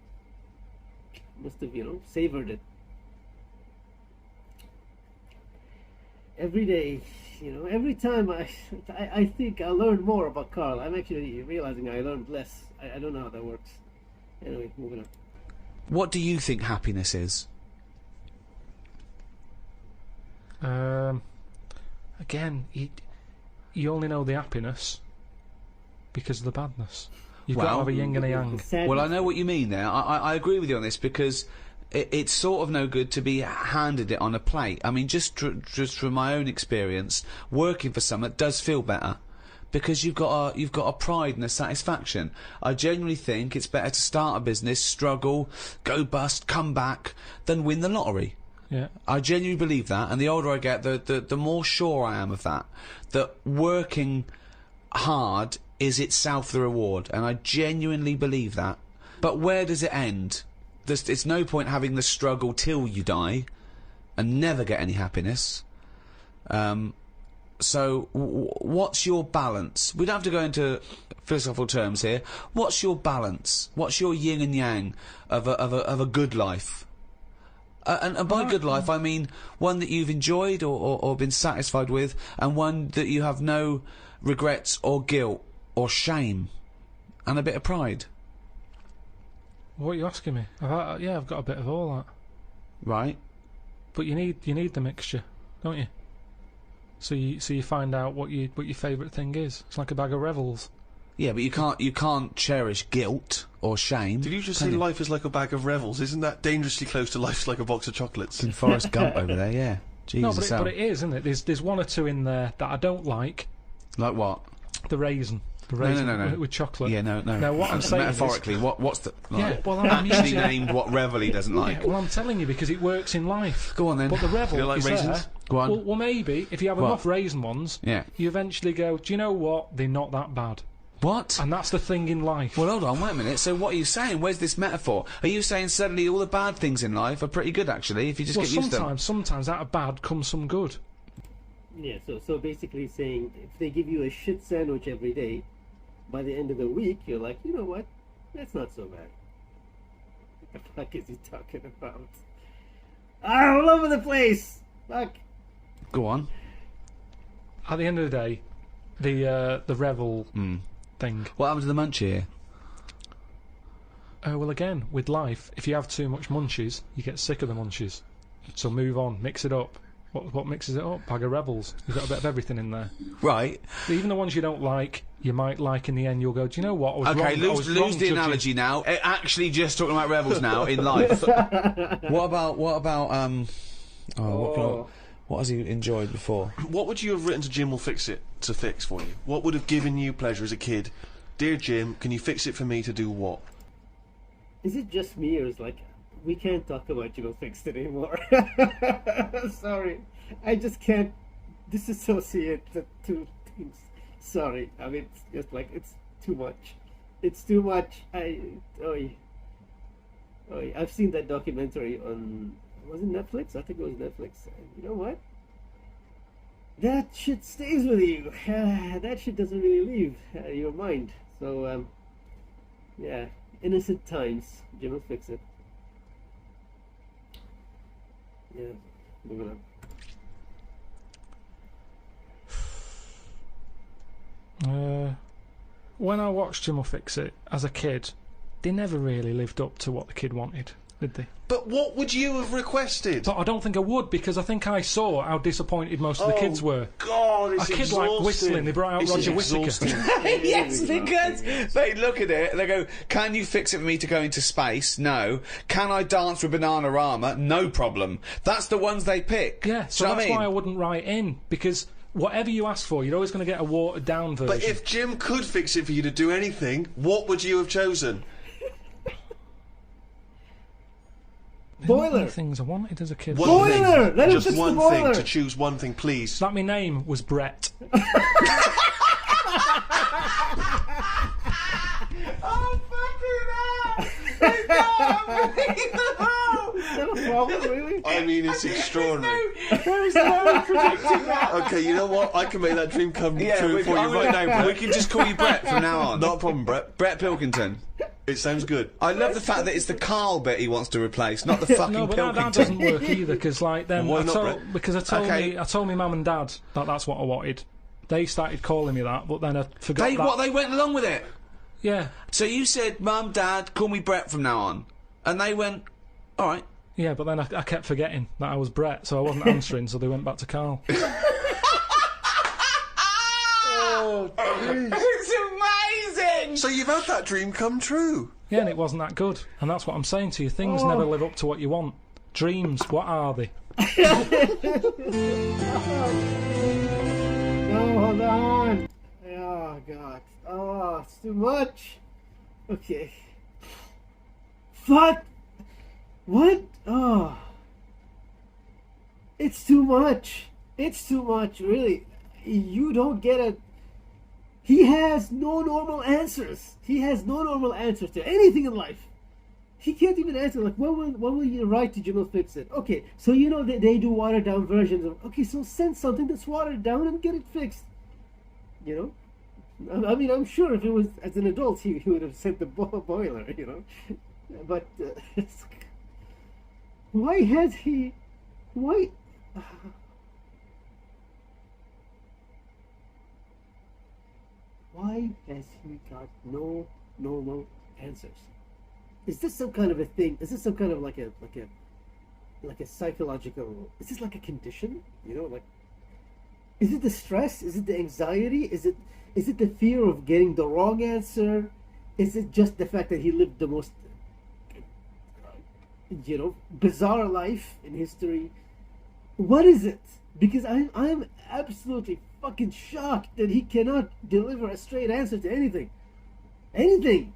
Must have, you know, savored it. Every day, you know, every time I think I learn more about Carl. I'm actually realizing I learned less. I don't know how that works. Anyway, moving on. What do you think happiness is? Again, you only know the happiness because of the badness. You've got to Well, have a yin and a yang. Sadness. Well, I know what you mean there. I agree with you on this because it's sort of no good to be handed it on a plate. I mean, just from my own experience, working for someone does feel better because you've got a pride and a satisfaction. I genuinely think it's better to start a business, struggle, go bust, come back, than win the lottery. Yeah. I genuinely believe that, and the older I get, the more sure I am of that. That working hard is itself the reward, and I genuinely believe that. But where does it end? It's no point having the struggle till you die, and never get any happiness. So, what's your balance? We don't have to go into philosophical terms here. What's your balance? What's your yin and yang of a good life? And by good life, I mean one that you've enjoyed or been satisfied with, and one that you have no regrets or guilt or shame, and a bit of pride. What are you asking me? I've got a bit of all that. Right. But you need the mixture, don't you? So you find out what your favourite thing is. It's like a bag of revels. Yeah, but you can't cherish guilt or shame. Did you just say life is like a bag of revels? Isn't that dangerously close to life's like a box of chocolates? In Forrest Gump over there, yeah. Jesus, no, but it is, isn't it? There's one or two in there that I don't like. Like what? The raisin. The raisin no. with chocolate. Yeah, no. Now what I'm saying metaphorically, what's the I'm actually using named what revel he doesn't like? Yeah, well, I'm telling you because it works in life. Go on then. But the revel You like is raisins? there. Go on. Well, maybe if you have enough raisin ones, Yeah. you eventually go, do you know what? They're not that bad. What? And that's the thing in life. Well, hold on, wait a minute. So what are you saying? Where's this metaphor? Are you saying suddenly all the bad things in life are pretty good, actually, if you just get used to them? Sometimes out of bad comes some good. Yeah, so basically saying if they give you a shit sandwich every day, by the end of the week you're like, you know what? That's not so bad. What the fuck is he talking about? All over the place! Fuck. Go on. At the end of the day, the revel thing. What happened to the munchie here? Well, again, with life, if you have too much munchies, you get sick of the munchies. So move on, mix it up. What mixes it up? Bag of rebels. You've got a bit of everything in there. Right. Even the ones you don't like, you might like in the end. You'll go, do you know what? I was wrong. Okay, I was wrong lose the judging." analogy now. Actually, just talking about rebels now in life. What about what has he enjoyed before? What would you have written to Jim will fix it to fix for you? What would have given you pleasure as a kid? Dear Jim, can you fix it for me to do what? Is it just me, or is like we can't talk about Jim Fixed It anymore? Sorry, I just can't disassociate the two things. Sorry, I mean it's just like it's too much. It's too much. I've seen that documentary on, was it Netflix? I think it was Netflix. And you know what? That shit stays with you. That shit doesn't really leave your mind. So yeah, innocent times. Jim will fix it. Yeah, moving on. When I watched Jim will Fix It as a kid, they never really lived up to what the kid wanted, did they? But what would you have requested? But I don't think I would, because I think I saw how disappointed most of the kids were. God, it's a kid like whistling, they brought out Roger Whittaker. Yes, because they look at it, they go, can you fix it for me to go into space? No. Can I dance with Bananarama? No problem. That's the ones they pick. Yeah, so that's why I wouldn't write in, because whatever you ask for, you're always going to get a watered down version. But if Jim could fix it for you to do anything, what would you have chosen? Boiler. Things I wanted as a kid. Boiler. Let him just fix one the boiler. thing to choose. One thing, please. That my name was Brett. Oh, fucking hell! Is that a problem, really? I mean, it's extraordinary. There is no predicting that. Okay, you know what? I can make that dream come true for you right now, We Brett. can just call you Brett from now on. Not a problem, Brett. Brett Pilkington. It sounds good. I love the fact that it's the Karl bit he wants to replace, not the fucking No, but that Pilkington. doesn't work either, because like then Why I not, told, Brett? because I told Okay. I told my mum and dad that that's what I wanted. They started calling me that, but then I forgot that. They went along with it. Yeah, So you said, Mum, Dad, call me Brett from now on. And they went, all right. yeah, but then I kept forgetting that I was Brett, so I wasn't answering, so they went back to Karl. Oh, It's amazing! so you've had that dream come true. Yeah, and it wasn't that good, and that's what I'm saying to you. Things never live up to what you want. Dreams, what are they? No, hold on. Oh, God. Oh, it's too much. Okay. Fuck. What? Oh. It's too much. It's too much, really. You don't get it. He has no normal answers. He has no normal answers to anything in life. He can't even answer, like, what will you write to Jim fix it? Okay, so you know they do watered down versions of, okay, so send something that's watered down and get it fixed. You know? I mean, I'm sure if it was, as an adult, he would have sent the boiler, you know? But, why has he, why has he got no normal answers? Is this some kind of a thing? Is this some kind of like a psychological? Is this like a condition? You know, like, is it the stress? Is it the anxiety? Is it the fear of getting the wrong answer? Is it just the fact that he lived the most, you know, bizarre life in history? What is it? Because I'm absolutely fucking shocked that he cannot deliver a straight answer to anything. Anything.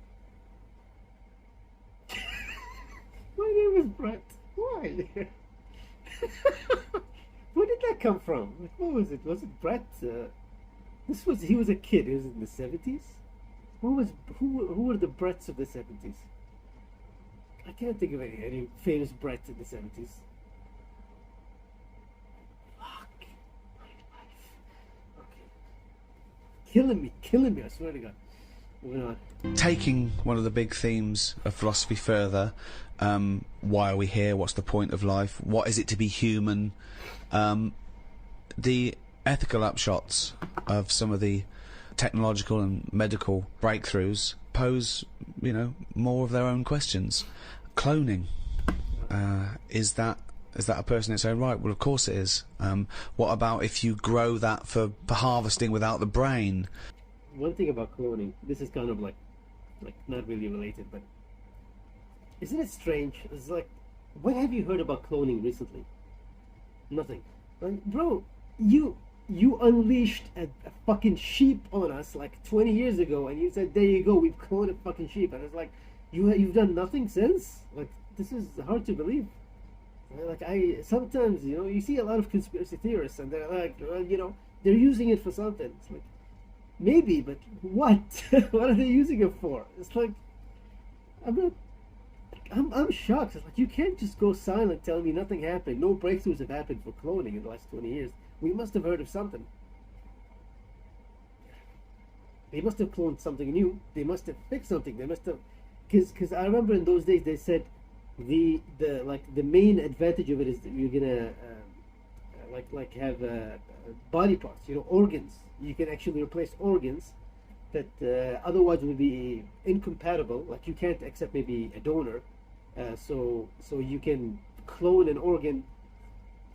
My name is Brett. Why? Where did that come from? What was it? Was it Brett? He was a kid. He was in the 70s. Who were the Bretts of the 70s? I can't think of any famous Bretts in the 70s. Fuck my life. Okay. Killing me, I swear to God. Moving on. Taking one of the big themes of philosophy further, why are we here? What's the point of life? What is it to be human? The ethical upshots of some of the technological and medical breakthroughs pose, you know, more of their own questions. Cloning, is that a person in its own right? Well, of course it is. What about if you grow that for harvesting without the brain? One thing about cloning, this is kind of like not really related, but isn't it strange? It's like, what have you heard about cloning recently? Nothing. Bro, you unleashed a fucking sheep on us like 20 years ago, and you said, there you go, we've cloned a fucking sheep, and it's like, you've done nothing since? Like, this is hard to believe. Like, sometimes, you know, you see a lot of conspiracy theorists, and they're like, well, you know, they're using it for something. It's like, maybe, but what? What are they using it for? It's like, I'm shocked. It's like, you can't just go silent, tell me nothing happened. No breakthroughs have happened for cloning in the last 20 years. We must have heard of something. They must have cloned something new. They must have fixed something. They must have, because I remember in those days they said the main advantage of it is that you're gonna have body parts, you know, organs. You can actually replace organs that otherwise would be incompatible. Like, you can't accept maybe a donor, so you can clone an organ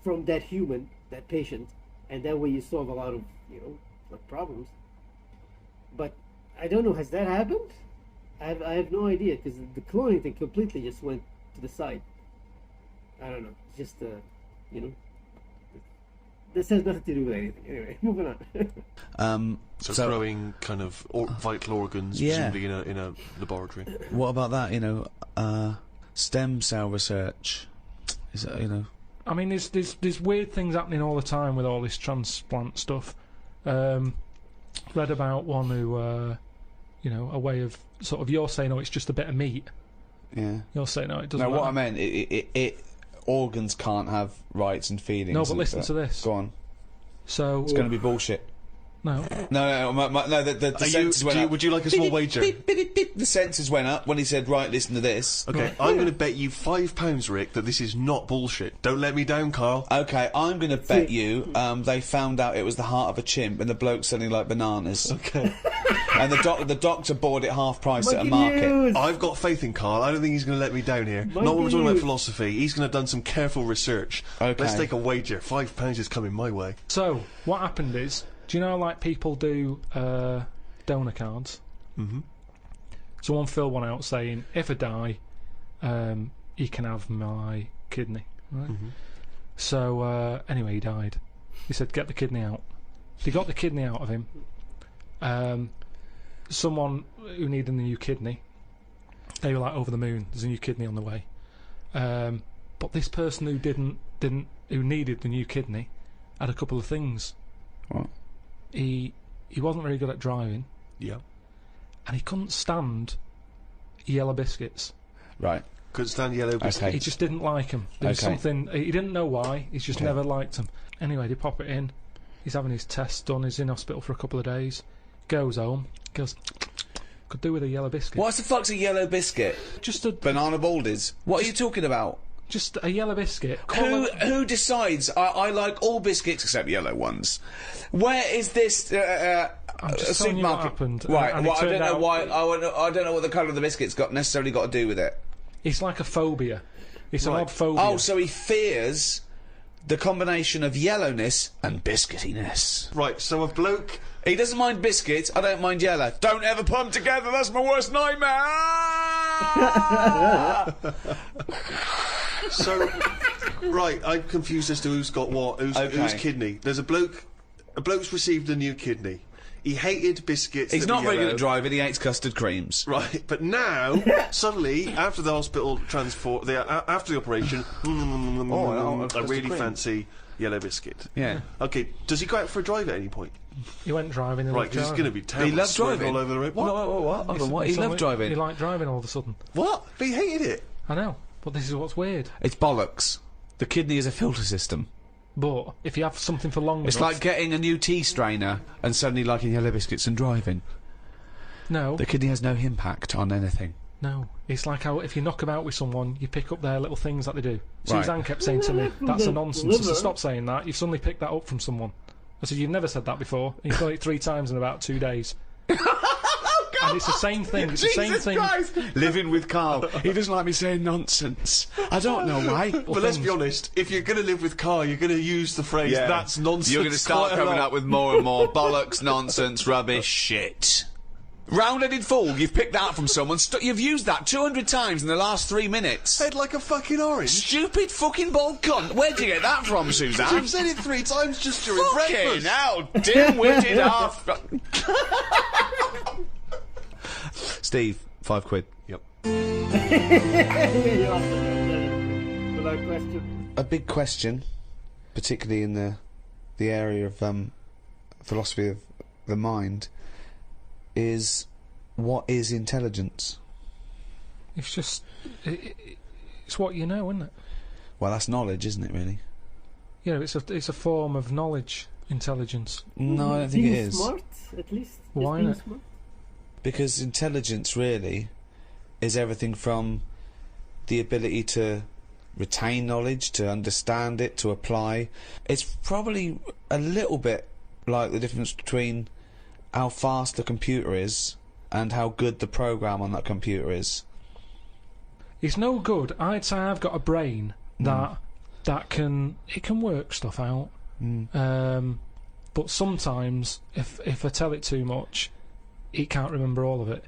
from that human, that patient, and that way you solve a lot of, you know, like, problems. But I don't know, has that happened? I have no idea, because the cloning thing completely just went to the side. I don't know. It's just you know. This has nothing to do with anything. Anyway, moving on. So growing kind of vital organs, yeah, presumably in a laboratory. What about that? You know, stem cell research. Is that, you know? I mean, there's weird things happening all the time with all this transplant stuff. Read about one who, you know, a way of sort of, you're saying, oh, it's just a bit of meat. Yeah. You're saying, no, it doesn't. No, matter. what I meant, it organs can't have rights and feelings. No, but listen to this. Go on. So it's going to be bullshit. No. No, the sensors went up. Would you like a small wager? The sensors went up when he said, right, listen to this. Okay, right. I'm going to bet you £5, Rick, that this is not bullshit. Don't let me down, Carl. Okay, I'm going to bet you they found out it was the heart of a chimp and the bloke selling like bananas. Okay. And the doctor bought it half price at a market. I've got faith in Carl. I don't think he's going to let me down here. Not when we're talking about philosophy. He's going to have done some careful research. Okay. Let's take a wager. £5 is coming my way. So, what happened is, do you know, like, people do donor cards? Mm-hmm. Someone filled one out saying, if I die, you can have my kidney. Right? Mm-hmm. So, anyway, he died. He said, get the kidney out. They got the kidney out of him. Someone who needed a new kidney, they were like, over the moon, there's a new kidney on the way. But this person who didn't who needed the new kidney, had a couple of things. What? He wasn't very good at driving, Yeah. and he couldn't stand yellow biscuits. Right. Couldn't stand yellow biscuits. Okay. He just didn't like them. There was Okay. something, he didn't know why, he's just Okay. never liked them. Anyway, they pop it in, he's having his tests done, he's in hospital for a couple of days, goes home, goes, could do with a yellow biscuit. What the fuck's a yellow biscuit? Just a Banana baldies? What are you talking about? just a yellow biscuit. Who decides? I like all biscuits except yellow ones. Where is this I'm just telling you what supermarket? happened. Right. and Well, it I don't turned know out why. I don't know what the colour of the biscuit's got necessarily got to do with it. It's like a phobia. It's an Right. odd phobia. Oh, so he fears the combination of yellowness and biscuitiness. Right, so a bloke... He doesn't mind biscuits. I don't mind yellow. Don't ever put them together. That's my worst nightmare. So, right, I'm confused as to who's got what, whose Okay. kidney. There's a bloke's received a new kidney. He hated biscuits. He's that not were very good yellow. at driving. He hates custard creams. Right, but now, suddenly, after the hospital after the operation, I custard really cream. fancy yellow biscuit. Yeah. Okay, does he go out for a drive at any point? He went driving and Right, loved because it's driving. going to be terrible. He loved swerving driving. all over the road. What? What? Hold on, what? He loved driving. He liked driving all of a sudden. What? But he hated it. I know, but this is what's weird. It's bollocks. The kidney is a filter system. But if you have something for long It's enough... like getting a new tea strainer and suddenly liking yellow biscuits and driving. No, The kidney has no impact on anything. no. It's like how if you knock about with someone, you pick up their little things that they do. Right. Suzanne kept saying to me, that's a The nonsense. I said, liver. stop saying that. You've suddenly picked that up from someone. I said, you've never said that before. And you've done it 3 times in about 2 days. And it's the same thing. It's the same Jesus thing. Christ! Living with Karl. He doesn't like me saying nonsense. I don't know why. But let's be honest, if you're going to live with Karl, you're going to use the phrase, that's nonsense. You're going to start quite a coming lot. up with more and more bollocks, nonsense, rubbish, shit. Round-headed fool, you've picked that up from someone. You've used that 200 times in the last 3 minutes. Head like a fucking orange. Stupid fucking bald cunt. Where'd you get that from, Suzanne? You've said it 3 times just during Fucking breakfast. hell, dim-witted half. Steve, £5. Yep. Without question. A big question, particularly in the area of philosophy of the mind, is what is intelligence? It's just... it's what you know, isn't it? Well, that's knowledge, isn't it, really? You know, it's a form of knowledge, intelligence. No, I don't think it Being is. smart, at least. Why Being not? smart. Because intelligence, really, is everything from the ability to retain knowledge, to understand it, to apply. It's probably a little bit like the difference between how fast the computer is and how good the program on that computer is. It's no good. I'd say I've got a brain that can work stuff out. But sometimes, if I tell it too much, it can't remember all of it.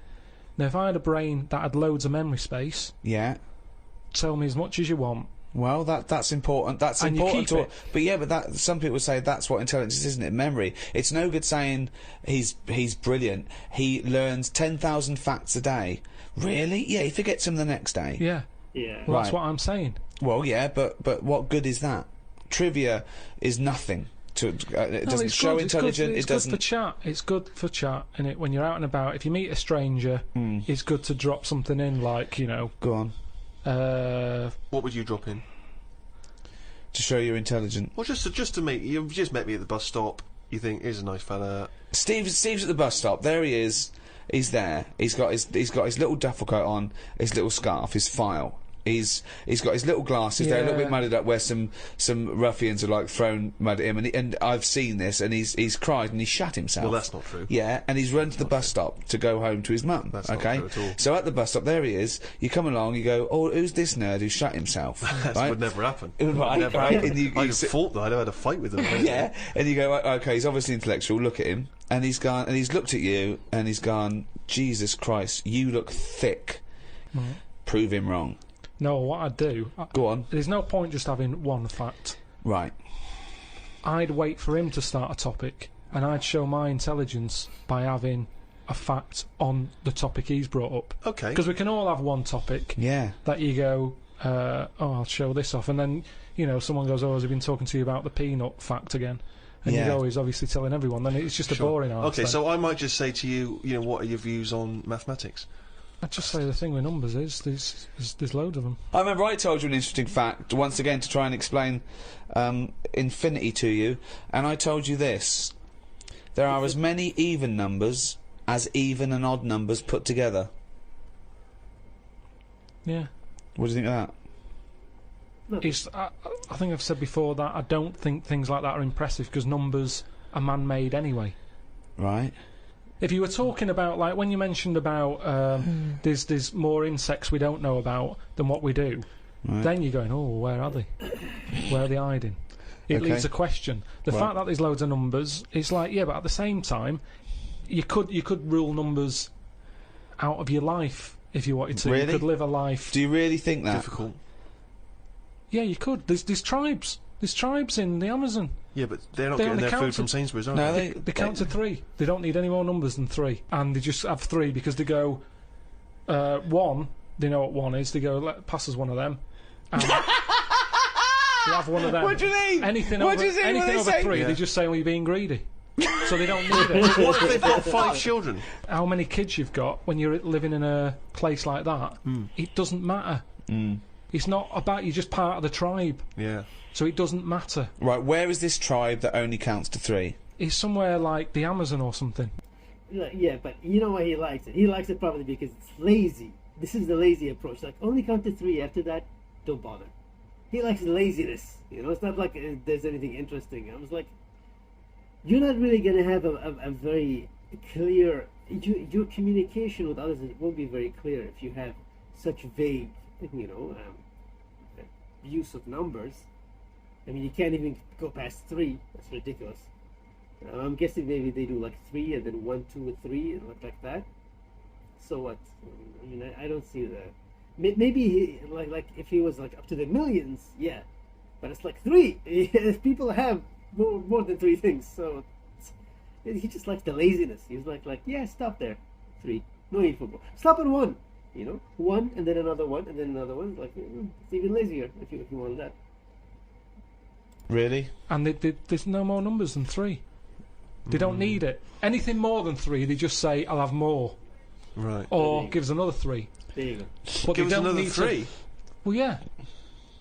Now, if I had a brain that had loads of memory space, Yeah. tell me as much as you want. Well, that's important. That's And you important. keep it. But yeah, but that some people say that's what intelligence is, isn't it? Memory. It's no good saying he's brilliant. He learns 10,000 facts a day. Really? Yeah, he forgets them the next day. Yeah. Yeah. Well, that's Right. what I'm saying. Well, yeah, but what good is that? Trivia is nothing. It No, doesn't it's show good. intelligent. It's It good doesn't. for chat. It's good for chat, innit? When you're out and about, if you meet a stranger, it's good to drop something in, like, you know, Go on. What would you drop in? To show you're intelligent. Well, just to make... You've just met me at the bus stop. You think, here's a nice fella. Steve's at the bus stop. There he is. He's there. He's got his little duffel coat on, his little scarf, his file. He's got his little glasses. They're a little Yeah. bit mudded up where some ruffians are like thrown mud at him, and I've seen this, and he's cried and he's shat himself. Well, that's not true. Yeah, and he's run to the bus stop to go home to his mum. That's not okay, true at all. so at the bus stop, there he is. You come along, you go, oh, who's this nerd who shut himself? That right? would never happen. Right, Never right, happen. and you I'd have sit- fought though. I'd have had a fight with him. yeah, and you go, okay, he's obviously intellectual. Look at him, and he's gone, and he's looked at you, and he's gone, Jesus Christ, you look thick. Prove him wrong. no, what I'd do... Go on. There's no point just having one fact. Right. I'd wait for him to start a topic, and I'd show my intelligence by having a fact on the topic he's brought up. Okay. Because we can all have one topic Yeah. that you go, I'll show this off, and then, you know, someone goes, has he been talking to you about the peanut fact again? And you go, he's obviously telling everyone, then it's just a boring answer. Okay, so I might just say to you, you know, what are your views on mathematics? I'd just say the thing with numbers is there's loads of them. I remember I told you an interesting fact, once again to try and explain infinity to you, and I told you this. There are as many even numbers as even and odd numbers put together. Yeah. What do you think of that? I think I've said before that I don't think things like that are impressive because numbers are man-made anyway. Right. If you were talking about, like, when you mentioned about there's more insects we don't know about than what we do, then you're going, oh, where are they? Where are they hiding? It leaves a question. The fact that there's loads of numbers, it's like, yeah, but at the same time, you could rule numbers out of your life if you wanted to. Really? You could live a life. Do you really think that? Difficult. Yeah, you could. There's tribes. There's tribes in the Amazon. Yeah, but they're not getting their food from Sainsbury's, are they? They count to 3. They don't need any more numbers than 3. And they just have 3 because they go, 1, they know what 1 is, they go, pass us one of them. And you have one of them. What do you mean? Anything What over, do you think anything when they over say- 3, Yeah. they just say, well, you're being greedy. So they don't need it. What if they've got 5 children? How many kids you've got when you're living in a place like that, it doesn't matter. It's not about you just part of the tribe. Yeah. So it doesn't matter. Right, where is this tribe that only counts to 3? It's somewhere like the Amazon or something. Yeah, but you know why he likes it? He likes it probably because it's lazy. This is the lazy approach. Like, only count to 3. After that, don't bother. He likes laziness. You know, it's not like there's anything interesting. I was like, you're not really going to have a very clear... Your communication with others won't be very clear if you have such vague, you know, use of numbers. I mean, you can't even go past 3. That's ridiculous. I'm guessing maybe they do like 3 and then 1, 2, and 3 and like that. So what? I mean, I don't see that. Maybe he, like if he was like up to the millions, yeah. But it's like 3. People have more than 3 things. So he just likes the laziness. He's like yeah, stop there. 3. No need for more. Stop at 1. You know, 1 and then another 1 and then another 1. Like it's even lazier if you want that. Really? And there's no more numbers than 3. They don't need it. Anything more than 3, they just say, I'll have more. Right. Or give us another 3. There you go. But Give they us don't another need 3. Well, yeah.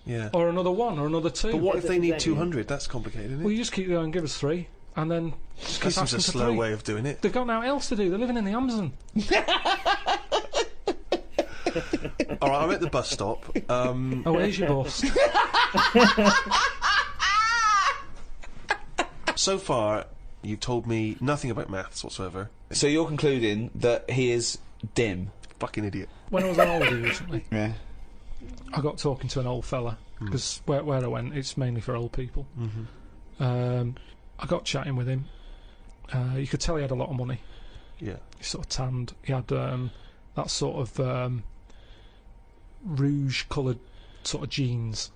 Yeah. Or another 1 or another 2. But what if they need Exactly. 200? That's complicated, isn't it? Well, you just keep going, give us 3, and then just keep That seems asking a for slow 3. way of doing it. They've got nothing else to do. They're living in the Amazon. Alright, I'm at the bus stop. Oh, here's your boss. So far, you've told me nothing about maths whatsoever. So you're concluding that he is dim? Fucking idiot. When I was on holiday recently, Yeah. I got talking to an old fella, because where I went, it's mainly for old people. I got chatting with him. You could tell he had a lot of money. Yeah. He sort of tanned. He had that sort of rouge-coloured sort of jeans,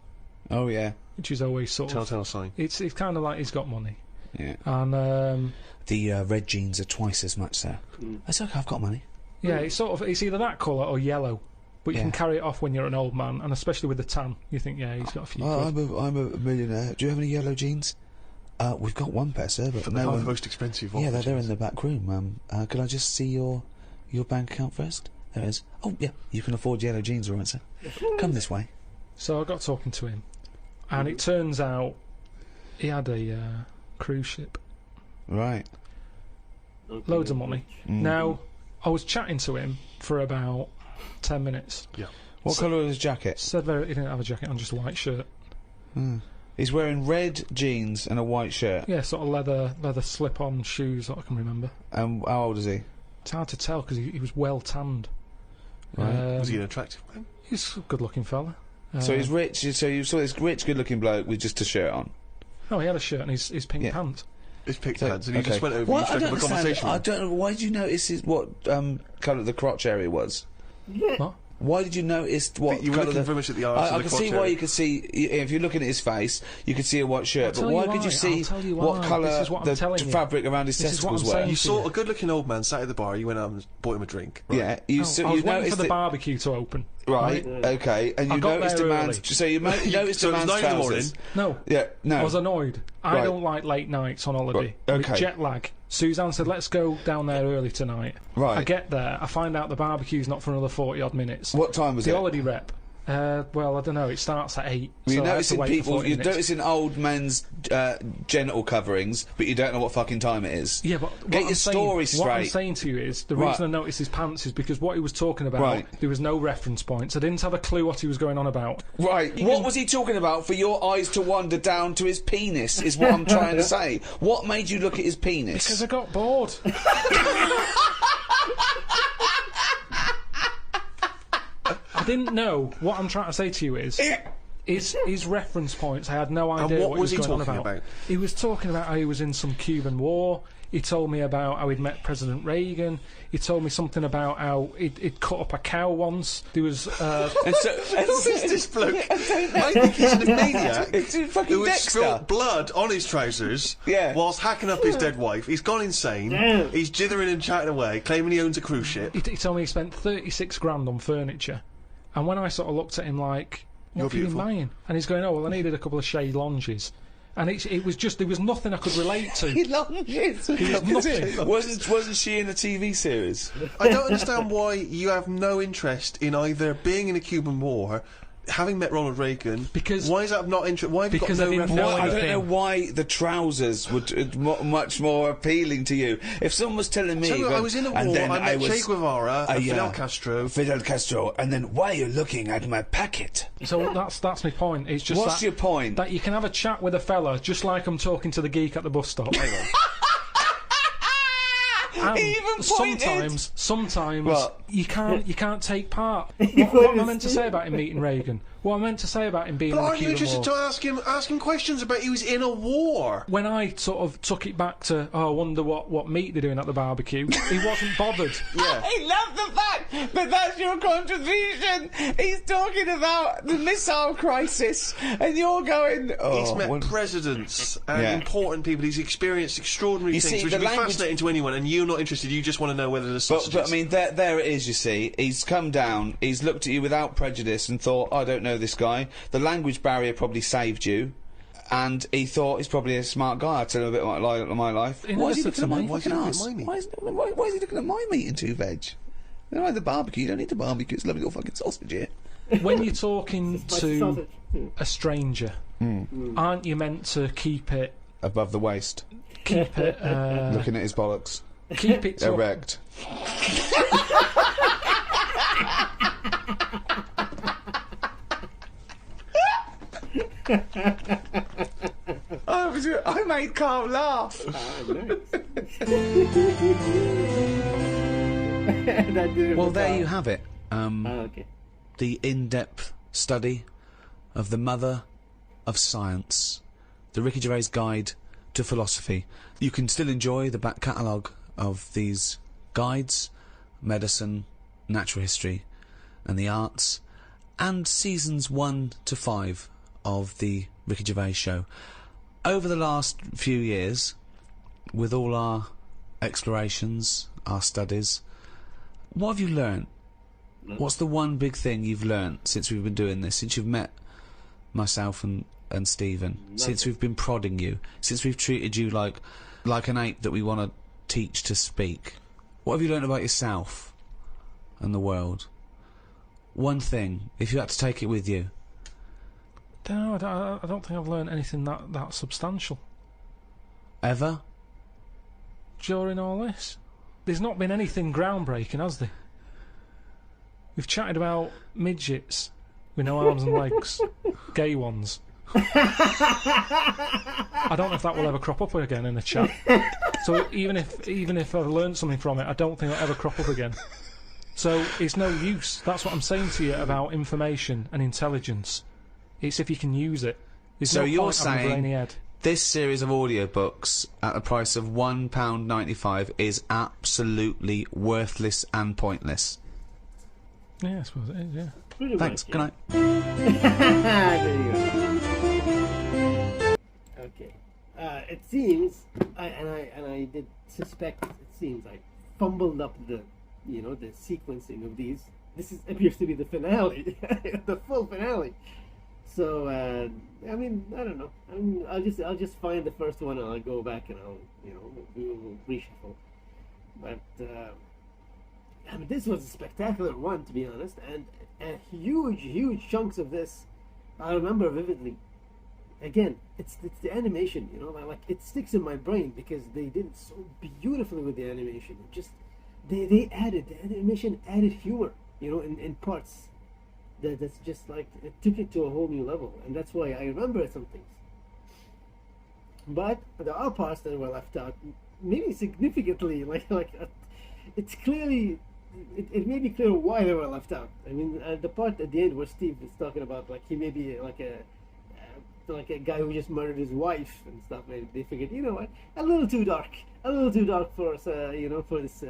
Oh yeah. which is always sort of... Telltale sign. It's kind of like he's got money. Yeah. And The red jeans are twice as much, sir. It's okay. I've got money. yeah, it's either that colour or yellow. But you Yeah. can carry it off when you're an old man, and especially with the tan, you think, yeah, he's got a few quid. I'm a millionaire. Do you have any yellow jeans? We've got one pair, sir, but For no the one. most expensive Yeah, they're in jeans. the back room. Could I just see your bank account first? There it is. Oh yeah, you can afford yellow jeans, all right, sir. Come this way. So I got talking to him, and it turns out he had a cruise ship. Right. Loads of money. Now, I was chatting to him for about 10 minutes. Yeah. What colour was his jacket? Said he didn't have a jacket on, just a white shirt. He's wearing red jeans and a white shirt. Yeah, sort of leather slip-on shoes that I can remember. And how old is he? It's hard to tell because he was well tanned. Right. Was he an attractive man? He's a good-looking fella. So he's rich. So you saw this rich, good-looking bloke with just a shirt on. Oh, he had a shirt and his pink Yeah. pants. His picked So- hands, and he just went over Well, and I struck don't up a understand. conversation. I don't know. Why did you notice what colour the crotch area was? Yeah. What? Why did you notice what You were colour looking very much at the arse I and the can see crotch why area. you could see, if you're looking at his face, you could see a white shirt, but tell why you could you why, see I'll tell you what why. colour This is what I'm the telling you. fabric around his This is what testicles I'm were? saying. You saw a good-looking old man sat at the bar. You went out and bought him a drink. Yeah, you I was waiting noticed for the it- barbecue to open. Right, okay, and you I got noticed a there man's... early. So you noticed So a it was man's 9 in the morning. trousers. No. Yeah, no. I was annoyed. I Right. don't like late nights on holiday. Right, okay. With jet lag. Suzanne said, let's go down there early tonight. Right. I get there, I find out the barbecue's not for another 40-odd minutes. What time was The it? holiday rep. Well, I don't know, it starts at 8. You're so I had to noticing wait for people, 40 you're minutes. noticing old men's genital coverings, but you don't know what fucking time it is. Yeah, but what Get I'm your story saying, What I'm straight. saying to you is, the Right. reason I noticed his pants is because what he was talking about, Right. there was no reference points. I didn't have a clue what he was going on about. Right, what was he talking about for your eyes to wander down to his penis, is what I'm trying to say. What made you look at his penis? Because I got bored. I didn't know. What I'm trying to say to you is, his reference points, I had no idea what what was he he was going on talking about. about? He was talking about how he was in some Cuban war. He told me about how he'd met President Reagan. He told me something about how he'd cut up a cow once. There was... And so, Who is this bloke? I think he's a maniac It's fucking who has Dexter. spilled blood on his trousers Yeah. whilst hacking up his dead wife. He's gone insane. Damn. He's jithering and chatting away, claiming he owns a cruise ship. he told me he spent 36 grand on furniture. And when I sort of looked at him like, what You're have you been beautiful. buying? And he's going, oh, well, I needed a couple of shade lounges. And it was just, there was nothing I could relate to. lunges. nothing. Wasn't she in a TV series? I don't understand why you have no interest in either being in a Cuban war, having met Ronald Reagan. Because- why is that not interest? Why have you got because no I didn't reference? know I don't anything. know why the trousers would much more appealing to you. If someone was telling me, Tell you, I was in a and war. then I met was Che Guevara and Fidel Castro. Fidel Castro, and then why are you looking at my packet? So that's my point. It's just What's that, your point? that you can have a chat with a fella just like I'm talking to the geek at the bus stop. And He even pointed. sometimes What? you can't take part. What am I meant to say about him meeting Reagan? What am I meant to say about him being But in the aren't you Cuban interested War? to ask him questions about he was in a war? When I sort of took it back to, I wonder what meat they're doing at the barbecue, he wasn't bothered. Yeah. I love the fact that that's your contribution. He's talking about the missile crisis, and you're going. Oh, He's met well, presidents and Yeah. important people. He's experienced extraordinary You things, see, which the would be language- fascinating to anyone. And you're not interested. You just want to know whether the sausages. But I mean, there it is. You see, he's come down. He's looked at you without prejudice and thought, I don't know this guy. The language barrier probably saved you, and he thought he's probably a smart guy. I'll tell him a bit about my life. He Why never is he said looking to at my me. Why is he fucking looking at ass? my meat? Why is he looking at my meat and two veg? You don't like the barbecue. You don't need the barbecue. It's lovely little fucking sausage here. When you're talking My to sausage. a stranger, aren't you meant to keep it Above the waist, keep it looking at his bollocks, to erect. I made Carl laugh. That did Well, it there for you have it. okay. The in-depth study of the mother of science, the Ricky Gervais Guide to Philosophy. You can still enjoy the back catalogue of these guides, medicine, natural history, and the arts, and seasons 1 to 5 of the Ricky Gervais Show. Over the last few years, with all our explorations, our studies, what have you learnt? What's the one big thing you've learnt since we've been doing this, since you've met myself and Stephen, since we've been prodding you, since we've treated you like an ape that we want to teach to speak? What have you learnt about yourself and the world? One thing, if you had to take it with you. No, I don't think I've learned anything that substantial Ever? during all this. There's not been anything groundbreaking, has there? We've chatted about midgets with no arms and legs, gay ones. I don't know if that will ever crop up again in a chat. So even if I've learned something from it, I don't think it'll ever crop up again. So it's no use. That's what I'm saying to you about information and intelligence. It's if you can use it. There's So no you're point having a brainy saying head. this series of audiobooks at the price of £1.95 is absolutely worthless and pointless? Yeah, I suppose it is. Yeah. Pretty Thanks. much, Good night. There you go. Okay. It seems, I did suspect. It seems I fumbled up the sequencing of these. This appears to be the finale, the full finale. So I don't know. I'll just find the first one and I'll go back and we'll reshuffle. But this was a spectacular one, to be honest, and huge chunks of this I remember vividly. Again, it's the animation, like it sticks in my brain because they did it so beautifully with the animation. It just the animation added humor, in parts. That's just like it took it to a whole new level, and that's why I remember some things. But there are parts that were left out, maybe significantly. It's clearly it may be clear why they were left out. I mean, the part at the end where Steve is talking about like he may be like a guy who just murdered his wife and stuff. Maybe they figured, what, a little too dark for for this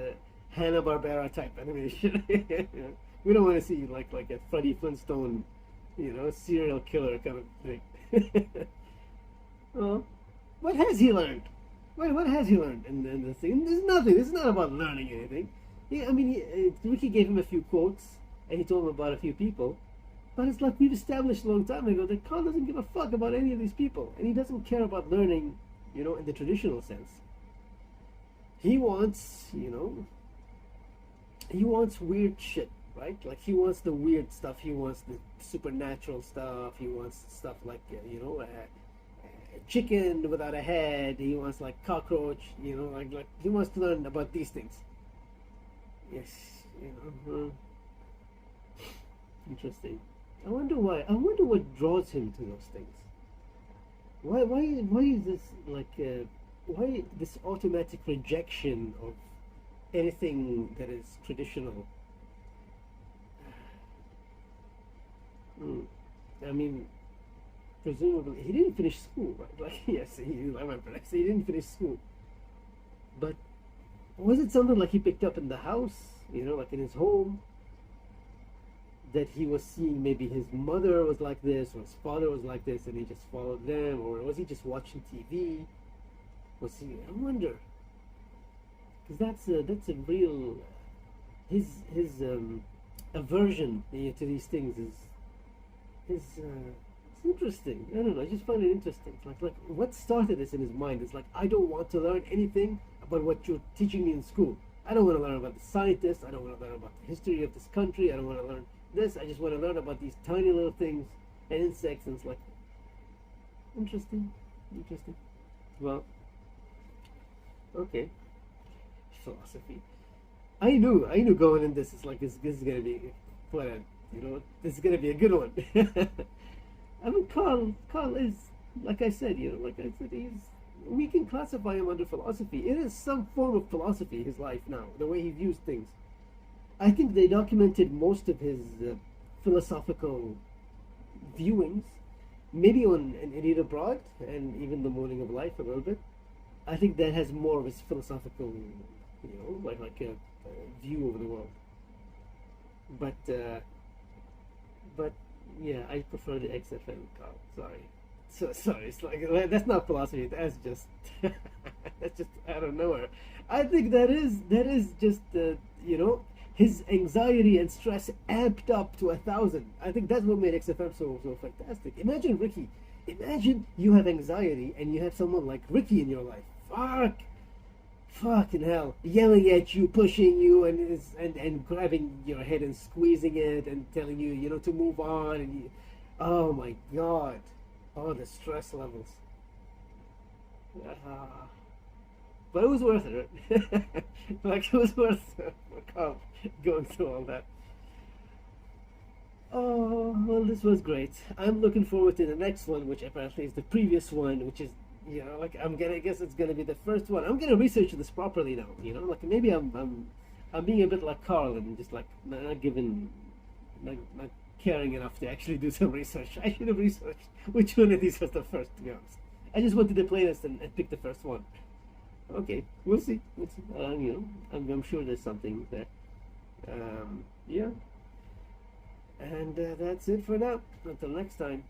Hanna-Barbera type animation. We don't want to see like a Freddie Flintstone, serial killer kind of thing. Well, what has he learned? What has he learned in this thing? There's nothing. This is not about learning anything. Ricky gave him a few quotes, and he told him about a few people. But it's like we've established a long time ago that Karl doesn't give a fuck about any of these people, and he doesn't care about learning, in the traditional sense. He wants, he wants weird shit, right? Like he wants the weird stuff. He wants the supernatural stuff. He wants stuff like, a chicken without a head. He wants like cockroach. Like he wants to learn about these things. Yes, Interesting. I wonder why. I wonder what draws him to those things. Why is this like? Why this automatic rejection of anything that is traditional? I mean, presumably he didn't finish school, right? Like, yes, I remember. He didn't finish school, but was it something like he picked up in the house? Like in his home. That he was seeing maybe his mother was like this or his father was like this and he just followed them, or was he just watching TV? I wonder, because that's a real his aversion to these things is it's interesting. I don't know, I just find it interesting. Like what started this in his mind is like, I don't want to learn anything about what you're teaching me in school. I don't want to learn about the scientists. I don't want to learn about the history of this country. I don't want to learn this. I just want to learn about these tiny little things and insects, and it's like interesting. Well, okay, philosophy. I knew going in this. It's like this is gonna be this is gonna be a good one. I mean, Karl is like I said, we can classify him under philosophy. It is some form of philosophy, his life now, the way he views things. I think they documented most of his philosophical viewings, maybe on An Idiot Abroad and even The Morning of Life a little bit. I think that has more of his philosophical, like a view over the world. But yeah, I prefer the XFM Karl. Sorry. So sorry. It's like that's not philosophy. That's just that's just out of nowhere. I think that is just his anxiety and stress amped up to 1,000. I think that's what made XFM so fantastic. Imagine Ricky. Imagine you have anxiety and you have someone like Ricky in your life. Fucking hell, yelling at you, pushing you, and grabbing your head and squeezing it and telling you, to move on. And oh my God, the stress levels. But it was worth it, right? Like it was worth Karl going through all that. Oh, well, this was great. I'm looking forward to the next one, which apparently is the previous one, which is, I guess it's gonna be the first one. I'm gonna research this properly now, like maybe I'm being a bit like Karl and just like not caring enough to actually do some research. I should have researched which one of these was the first, to be honest. I just went to the playlist and picked the first one. Okay, we'll see. I'm sure there's something there. Yeah. And that's it for now. Until next time,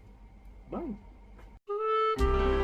bye.